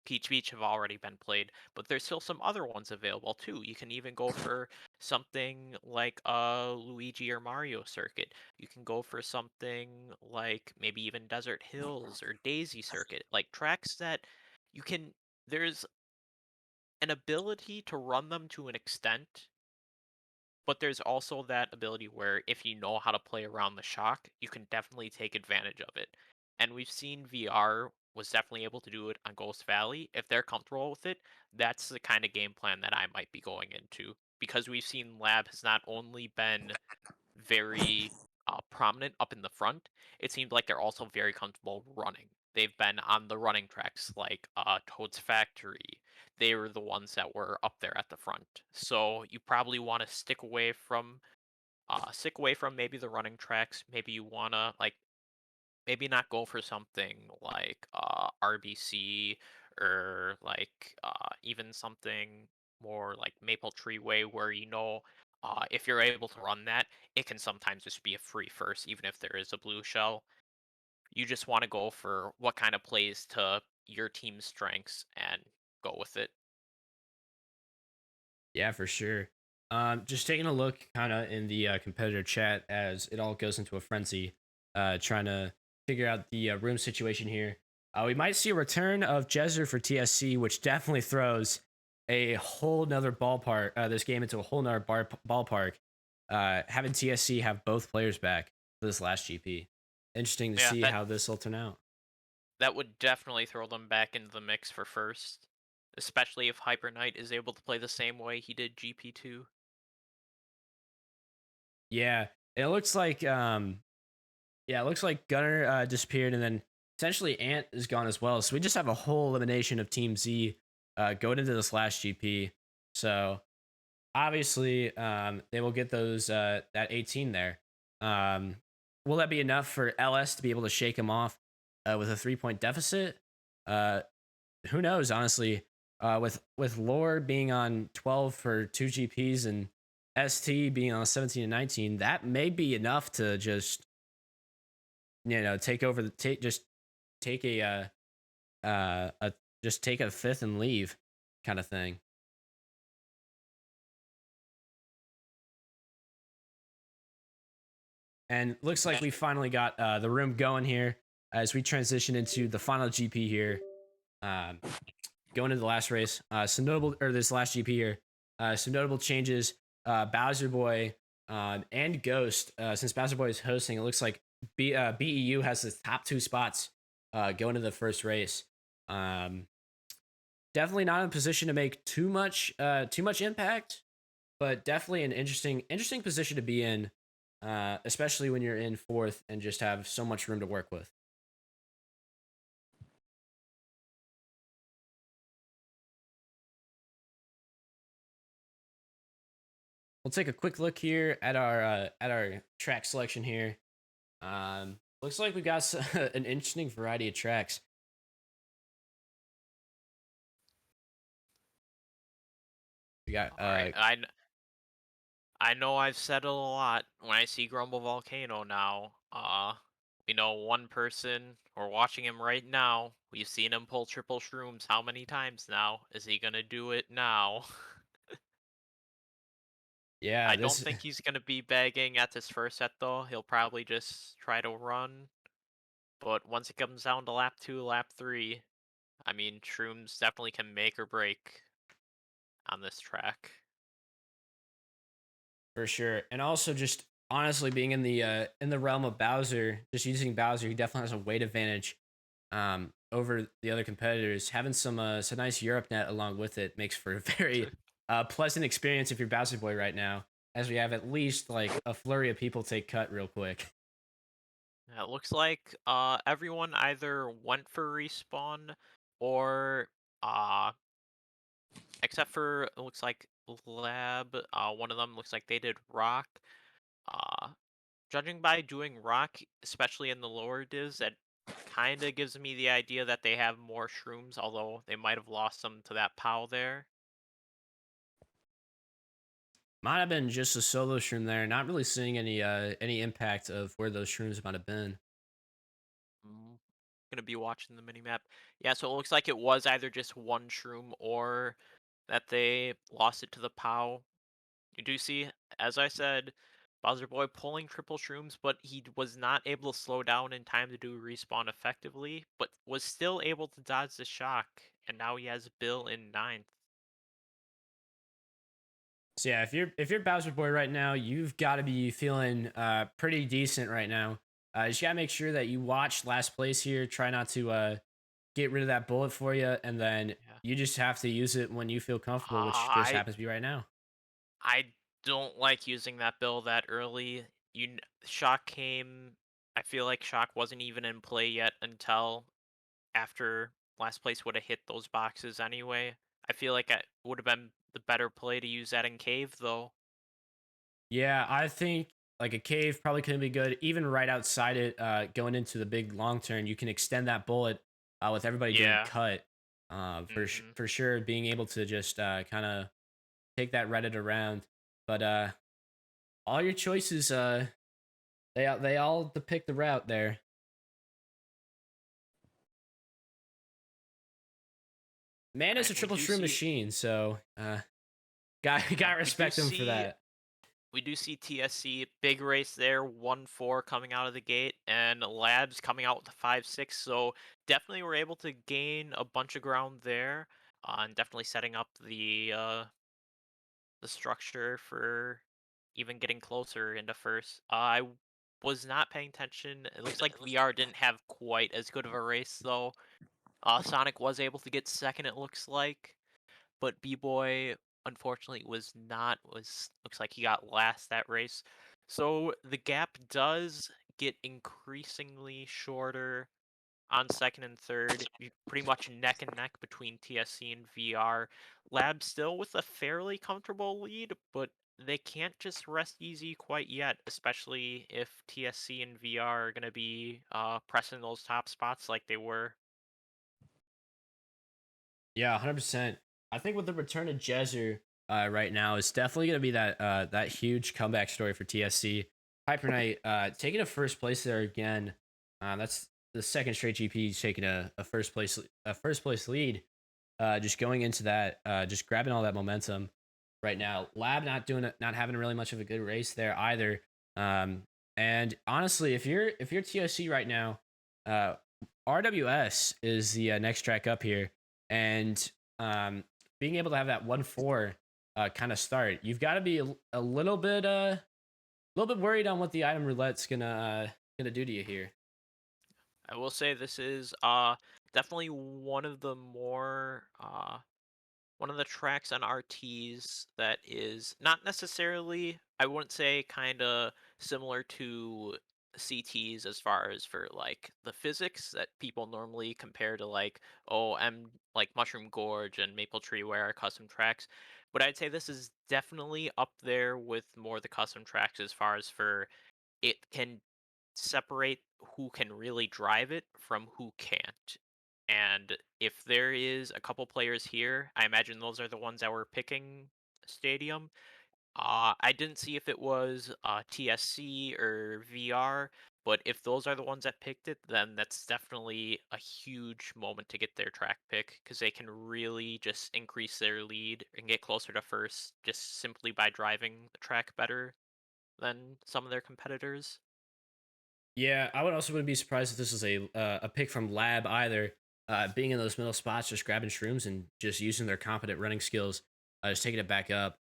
D: Peach Beach have already been played, but there's still some other ones available too. You can even go for something like a Luigi or Mario circuit. You can go for something like maybe even Desert Hills or Daisy Circuit, like tracks that you can there's an ability to run them to an extent, but there's also that ability where if you know how to play around the shock, you can definitely take advantage of it. And we've seen VR was definitely able to do it on Ghost Valley. If they're comfortable with it, that's the kind of game plan that I might be going into. Because we've seen Lab has not only been very prominent up in the front, it seems like they're also very comfortable running. They've been on the running tracks like Toad's Factory. They were the ones that were up there at the front. So you probably want to stick away from maybe the running tracks. Maybe you want to like maybe not go for something like RBC or like even something more like Maple Tree Way, where if you're able to run that, it can sometimes just be a free first, even if there is a blue shell. You just want to go for what kind of plays to your team's strengths and go with it.
B: Yeah, for sure. Just taking a look kind of in the competitor chat as it all goes into a frenzy, trying to figure out the room situation here. We might see a return of Jezr for TSC, which definitely throws a whole nother ballpark, this game into a whole nother ballpark. Having TSC have both players back for this last GP. Interesting to
D: Yeah,
B: see
D: that
B: how this will turn out.
D: that would definitely throw them back into the mix for first. especially if Hyper Knight is able to play the same way he did GP2.
B: Yeah, it looks like yeah, it looks like Gunner disappeared, and then essentially Ant is gone as well. So we just have a whole elimination of Team Z going into this last GP. So obviously, they will get those that 18 there. Um, will that be enough for LS to be able to shake him off with a 3 point deficit? Uh, who knows? Honestly, with Lore being on 12 for 2 GPs and ST being on 17 and 19, that may be enough to just take over the just take a just take a fifth and leave kind of thing. And looks like we finally got the room going here as we transition into the final GP here. Going into the last race. Some notable, or this last GP here. Some notable changes. Bowser Boy and Ghost. Since Bowser Boy is hosting, it looks like BEU has the top 2 spots going into the first race. Definitely not in a position to make too much impact, but definitely an interesting position to be in, especially when you're in fourth and just have so much room to work with. We'll take a quick look here at our track selection here. Looks like we got an interesting variety of tracks. We got
D: All right, I know I've said it a lot when I see Grumble Volcano now. We know one person. We're watching him right now. We've seen him pull triple shrooms how many times now? Is he gonna do it now?
B: yeah,
D: I don't
B: this
D: think he's gonna be begging at this first set though. He'll probably just try to run. But once it comes down to lap 2, lap 3, I mean, shrooms definitely can make or break on this track.
B: for sure. And also just honestly being in the realm of Bowser, just using Bowser, he definitely has a weight advantage over the other competitors. Having some nice Europe net along with it makes for a very pleasant experience if you're Bowser Boy right now, as we have at least like a flurry of people take cut real quick.
D: Yeah, it looks like everyone either went for respawn or uh except for it looks like lab, one of them looks like they did rock. Uh Judging by doing rock, especially in the lower divs, that kind of gives me the idea that they have more shrooms, although they might have lost some to that POW there.
B: Might have been just a solo shroom there, not really seeing any impact of where those shrooms might have been.
D: Mm, Gonna be watching the minimap. Yeah, so it looks like it was either just one shroom or that they lost it to the POW. You do see, as I said, Bowser Boy pulling triple shrooms, but he was not able to slow down in time to do respawn effectively, but was still able to dodge the shock, and now he has Bill in ninth.
B: So yeah, if you're Bowser Boy right now, you've got to be feeling pretty decent right now. You just gotta make sure that you watch last place here. Try not to get rid of that bullet for you, and then
D: Yeah.
B: you just have to use it when you feel comfortable, which just
D: I
B: happens to be right now.
D: I don't like using that Bill that early. Shock came. I feel like Shock wasn't even in play yet until after last place would have hit those boxes anyway. I feel like it would have been the better play to use that in cave though.
B: Yeah, I think like a cave probably couldn't be good. Even right outside it, going into the big long turn, you can extend that bullet with everybody doing
D: Yeah.
B: cut.
D: Mhm.
B: For sure, being able to just kind of take that Reddit around. But all your choices, they all depict the route there. Man is
D: And
B: a triple shroom machine, so
D: yeah,
B: got respect him for that.
D: we do see TSC big race there, 1-4 coming out of the gate, and Labs coming out with a 5-6. So definitely we're able to gain a bunch of ground there, and definitely setting up the structure for even getting closer into first. Was not paying attention. It looks like VR didn't have quite as good of a race though. Sonic was able to get second. It looks like. but B-Boy unfortunately was not. Was looks like he got last that race. So the gap does get increasingly shorter on second and third, pretty much neck and neck between TSC and VR. Lab still with a fairly comfortable lead, but they can't just rest easy quite yet, especially if TSC and VR are going to be pressing those top spots like they were.
B: Yeah, 100%. I think with the return of Jezr right now, it's definitely going to be that huge comeback story for TSC. Hyper Knight taking a first place there again. That's the second straight GP he's taking a first place lead. Just going into that, just grabbing all that momentum right now. Lab not having really much of a good race there either. And honestly, if you're TSC right now, uh, RWS is the next track up here, and being able to have that 1-4 kind of start, you've got to be a little bit worried on what the item roulette's gonna do to you here.
D: I will say this is definitely one of the more one of the tracks on RTs that is not necessarily, I wouldn't say kind of similar to CTs as far as for like the physics that people normally compare to like like Mushroom Gorge and Maple Tree where are custom tracks. But I'd say this is definitely up there with more the custom tracks as far as for it can separate who can really drive it from who can't. And if there is a couple players here, I imagine those are the ones that were picking Stadium. I didn't see if it was TSC or VR, but if those are the ones that picked it, then that's definitely a huge moment to get their track pick because they can really just increase their lead and get closer to first just simply by driving the track better than some of their competitors.
B: Yeah, I would also wouldn't be surprised if this is a pick from Lab either. Being in those middle spots, just grabbing shrooms and just using their competent running skills, just taking it back up.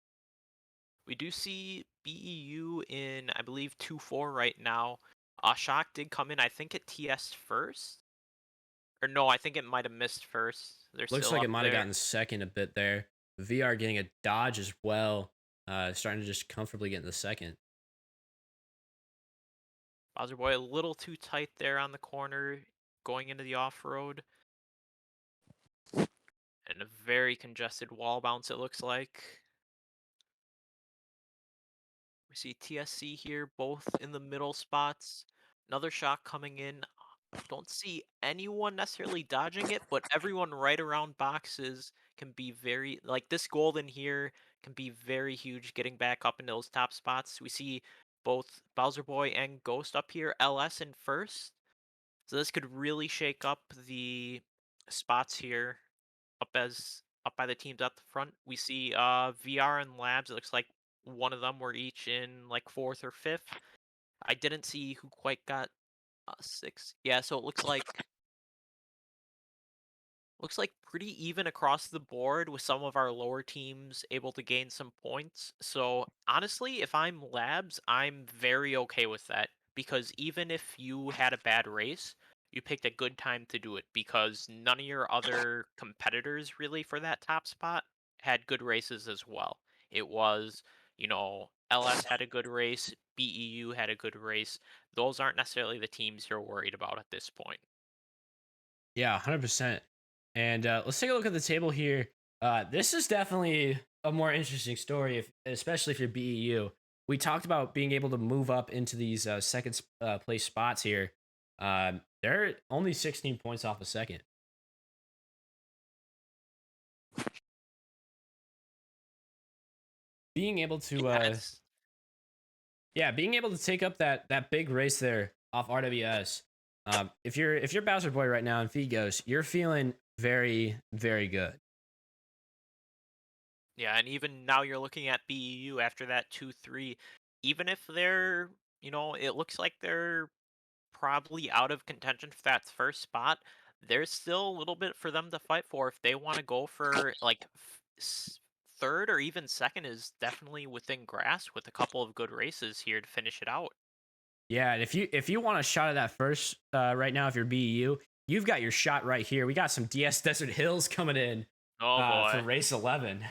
D: We do see BEU in, I believe, 2-4 right now. Shock did come in, I think, at TS first. Or no, I think it might have missed first. They're
B: Looks
D: still
B: like
D: up
B: it might have
D: there.
B: gotten second a bit there. VR getting a dodge as well, starting to just comfortably get in the second.
D: Bowser Boy a little too tight there on the corner, going into the off-road. And a very congested wall bounce, it looks like. We see TSC here, both in the middle spots. Another shot coming in. Don't see anyone necessarily dodging it, but everyone right around boxes can be very, like this golden here can be very huge getting back up in those top spots. We see both Bowser Boy and Ghost up here, LS in first. So this could really shake up the spots here up by the teams at the front. We see VR and Labs. It looks like one of them were each in like fourth or fifth. I didn't see who quite got six. Yeah, so it looks like pretty even across the board with some of our lower teams able to gain some points. So honestly, if I'm Labs, I'm very okay with that because even if you had a bad race, you picked a good time to do it because none of your other competitors really for that top spot had good races as well. It was, LS had a good race, BEU had a good race. Those aren't necessarily the teams you're worried about at this point.
B: Yeah, 100%. And let's take a look at the table here. This is definitely a more interesting story, especially if you're BEU. We talked about being able to move up into these place spots here. They're only 16 points off a second. Being able to
D: Yes.
B: being able to take up that big race there off RWS. If you're Bowser Boy right now in Figos, you're feeling very, very good.
D: Yeah, and even now you're looking at BEU after that 2-3. Even if they're, it looks like they're probably out of contention for that first spot, there's still a little bit for them to fight for. If they want to go for like third or even second is definitely within grasp with a couple of good races here to finish it out.
B: Yeah, and if you want a shot at that first right now, if you're BEU, you've got your shot right here. We got some DS Desert Hills coming in.
D: Oh
B: for
D: boy.
B: race 11.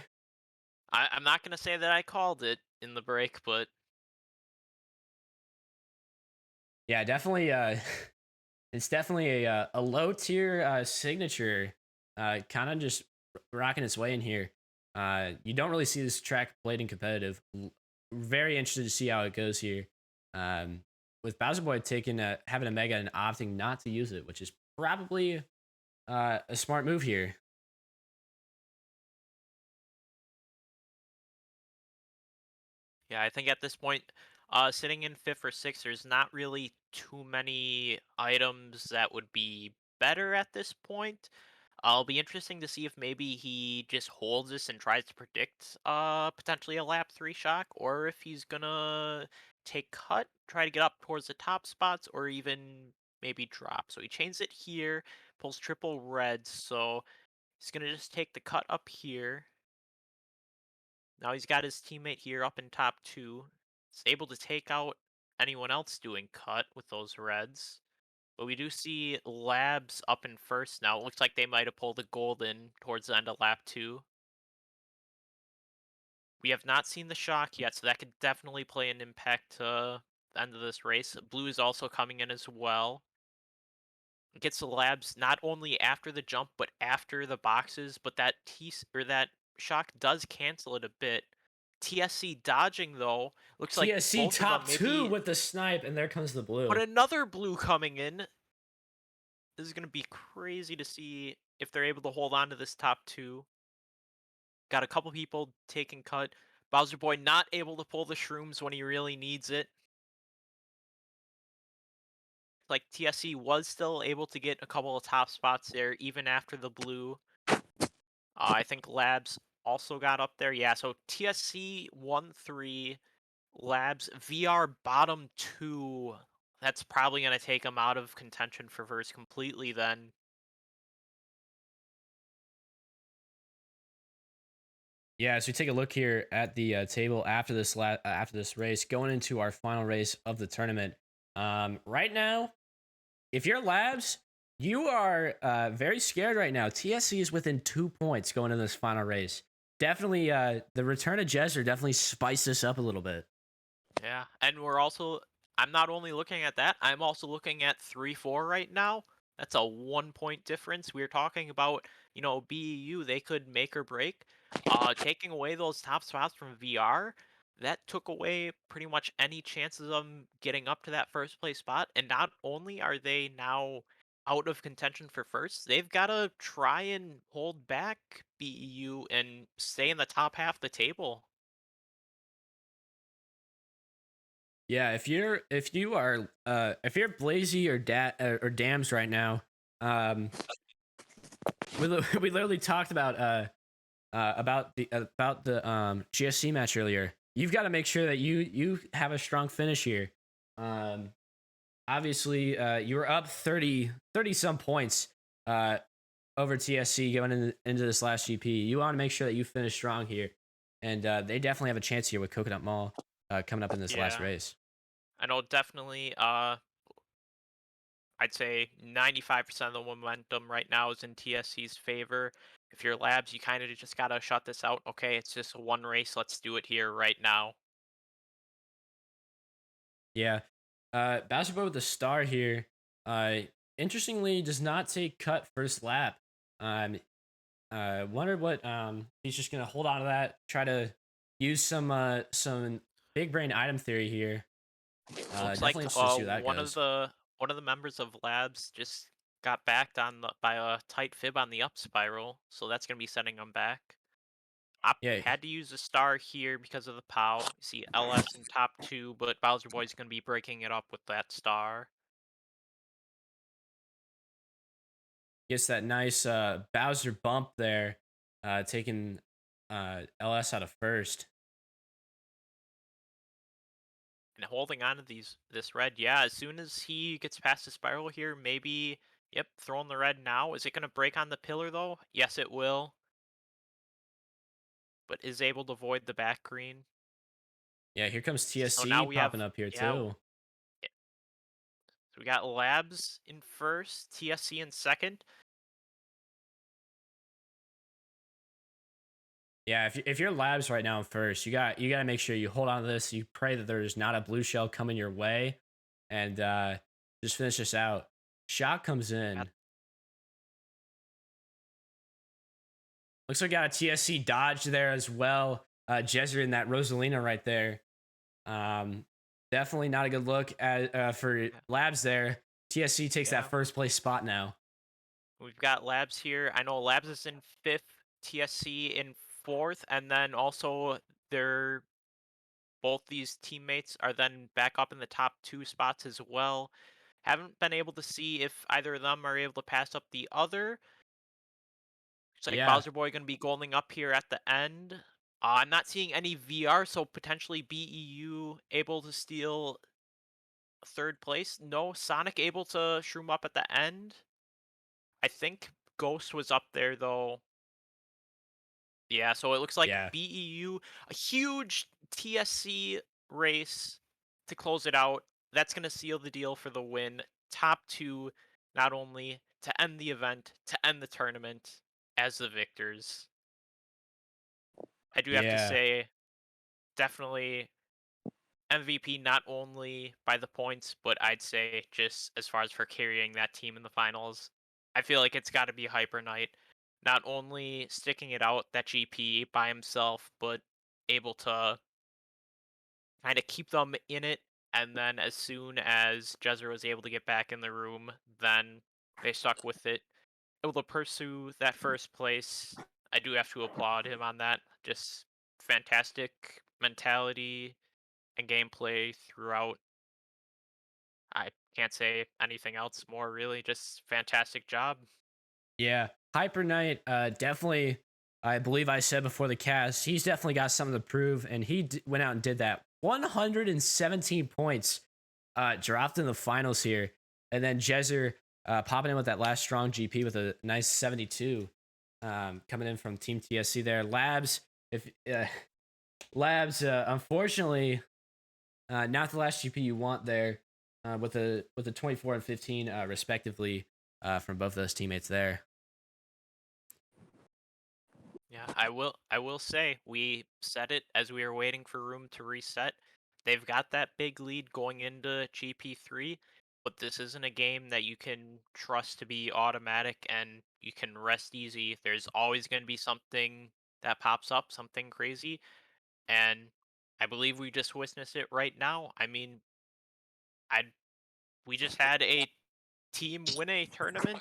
D: I'm not gonna say that I called it in the break, but
B: Yeah, definitely. It's definitely a low tier signature, kind of just rocking its way in here. You don't really see this track played in competitive. Very interested to see how it goes here. Um, with Bowser Boy taking having a mega and opting not to use it, which is probably a smart move here.
D: yeah, I think at this point, sitting in fifth or sixth, there's not really too many items that would be better at this point. It'll be interesting to see if maybe he just holds this and tries to predict potentially a lap three shock, or if he's gonna take cut, try to get up towards the top spots, or even maybe drop. So he chains it here, pulls triple reds, so he's gonna just take the cut up here. Now he's got his teammate here up in top two. He's able to take out anyone else doing cut with those reds. But we do see Labs up in first now. It looks like they might have pulled a golden towards the end of lap two. We have not seen the shock yet, so that could definitely play an impact to the end of this race. Blue is also coming in as well. Gets the Labs not only after the jump, but after the boxes. But that shock does cancel it a bit. TSC dodging though. Looks like
B: TSC
D: both of them
B: top two
D: maybe.
B: with the snipe, and there comes the
D: But
B: blue.
D: another blue coming in. This is going to be crazy to see if they're able to hold on to this top two. Got a couple people taking cut. Bowser Boy not able to pull the shrooms when he really needs it. Like TSC was still able to get a couple of top spots there even after the blue. I think Labs also got up there. Yeah, so TSC 1-3, Labs VR bottom 2. That's probably going to take him out of contention for first completely then.
B: Yeah, as we take a look here at the table after after this race, going into our final race of the tournament. Right now, if you're Labs, you are very scared right now. TSC is within 2 points going into this final race. Definitely, the return of Jezr definitely spiced this up a little bit.
D: Yeah, and I'm not only looking at that, I'm also looking at 3-4 right now. That's a 1 point difference. We're talking about, BEU, they could make or break. Taking away those top spots from VR, that took away pretty much any chances of 'em getting up to that first place spot. And not only are they now out of contention for first, they've got to try and hold back BEU and stay in the top half of the table.
B: Yeah, if you're Blazy or Dams right now, um, we literally talked about the GSC match earlier. You've got to make sure that you have a strong finish here. Um, Obviously, you were up 30 some points over TSC going into this last GP. You want to make sure that you finish strong here, and they definitely have a chance here with Coconut Mall coming up in this last
D: Yeah.
B: race.
D: I know definitely I'd say 95% of the momentum right now is in TSC's favor. If you're Labs, you kind of just got to shut this out. Okay, it's just one race. Let's do it here right now.
B: Yeah, Basketball with the star here. Uh, Interestingly, does not take cut first lap. Um, Wonder what he's just gonna hold on to that. Try to use some big brain item theory here.
D: Looks like
B: Definitely interested to see where that goes.
D: one of the members of Labs just got backed by a tight fib on the up spiral, so that's going to be setting him back.
B: Yeah,
D: Had to use a star here because of the POW. You see LS in top two, but Bowser Boy's going to be breaking it up with that star.
B: gets that nice Bowser bump there, taking LS out of first.
D: And holding on to this red, yeah, as soon as he gets past the spiral here, maybe, yep, throwing the red now. Is it going to break on the pillar, though? Yes, it will. But is able to avoid the back green.
B: Yeah, here comes
D: So now
B: TSC
D: we have,
B: popping up here
D: yeah,
B: too.
D: so we got Labs in first, TSC in second.
B: Yeah, if you're labs right now first, you gotta make sure you hold on to this. You pray that there's not a blue shell coming your way, and just finish this out. Shot comes
D: Got-
B: in. Looks like we got a TSC dodge there as well. Jezr in that Rosalina right there. Um, Definitely not a good look at for
D: Yeah.
B: labs there. TSC takes
D: Yeah.
B: that first place spot now.
D: We've got Labs here. I know Labs is in fifth, TSC in fourth, and then also they're both these teammates are then back up in the top two spots as well. Haven't been able to see if either of them are able to pass up the other. Looks like
B: Yeah,
D: Bowser Boy going to be golding up here at the end. I'm not seeing any VR, so potentially BEU able to steal third place. No, Sonic able to shroom up at the end. I think Ghost was up there though. Yeah, so it looks like
B: yeah,
D: BEU, a huge TSC race to close it out. That's going to seal the deal for the win. Top two, not only to end the event, to end the tournament as the victors. I do have to
B: yeah,
D: say, definitely MVP not only by the points, but I'd say just as far as for carrying that team in the finals. I feel like it's got to be Hyper Knight, not only sticking it out that GP by himself, but able to kind of keep them in it. And then as soon as Jezr was able to get back in the room, then they stuck with it, able to pursue that first place. I do have to applaud him on that. Just fantastic mentality and gameplay throughout. I can't say anything else more really. Just fantastic job.
B: yeah. Hyper Knight, definitely. I believe I said before the cast, he's definitely got something to prove, and he went out and did that. 117 points, dropped in the finals here, and then Jezr popping in with that last strong GP with a nice 72, coming in from Team TSC there. Labs, if Labs, unfortunately, not the last GP you want there, with a 24 and 15 respectively, from both those teammates there.
D: Yeah, I will say we said it as we were waiting for room to reset. They've got that big lead going into GP3, but this isn't a game that you can trust to be automatic and you can rest easy. There's always going to be something that pops up, something crazy, and I believe we just witnessed it right now. I mean, I we just had a team win a tournament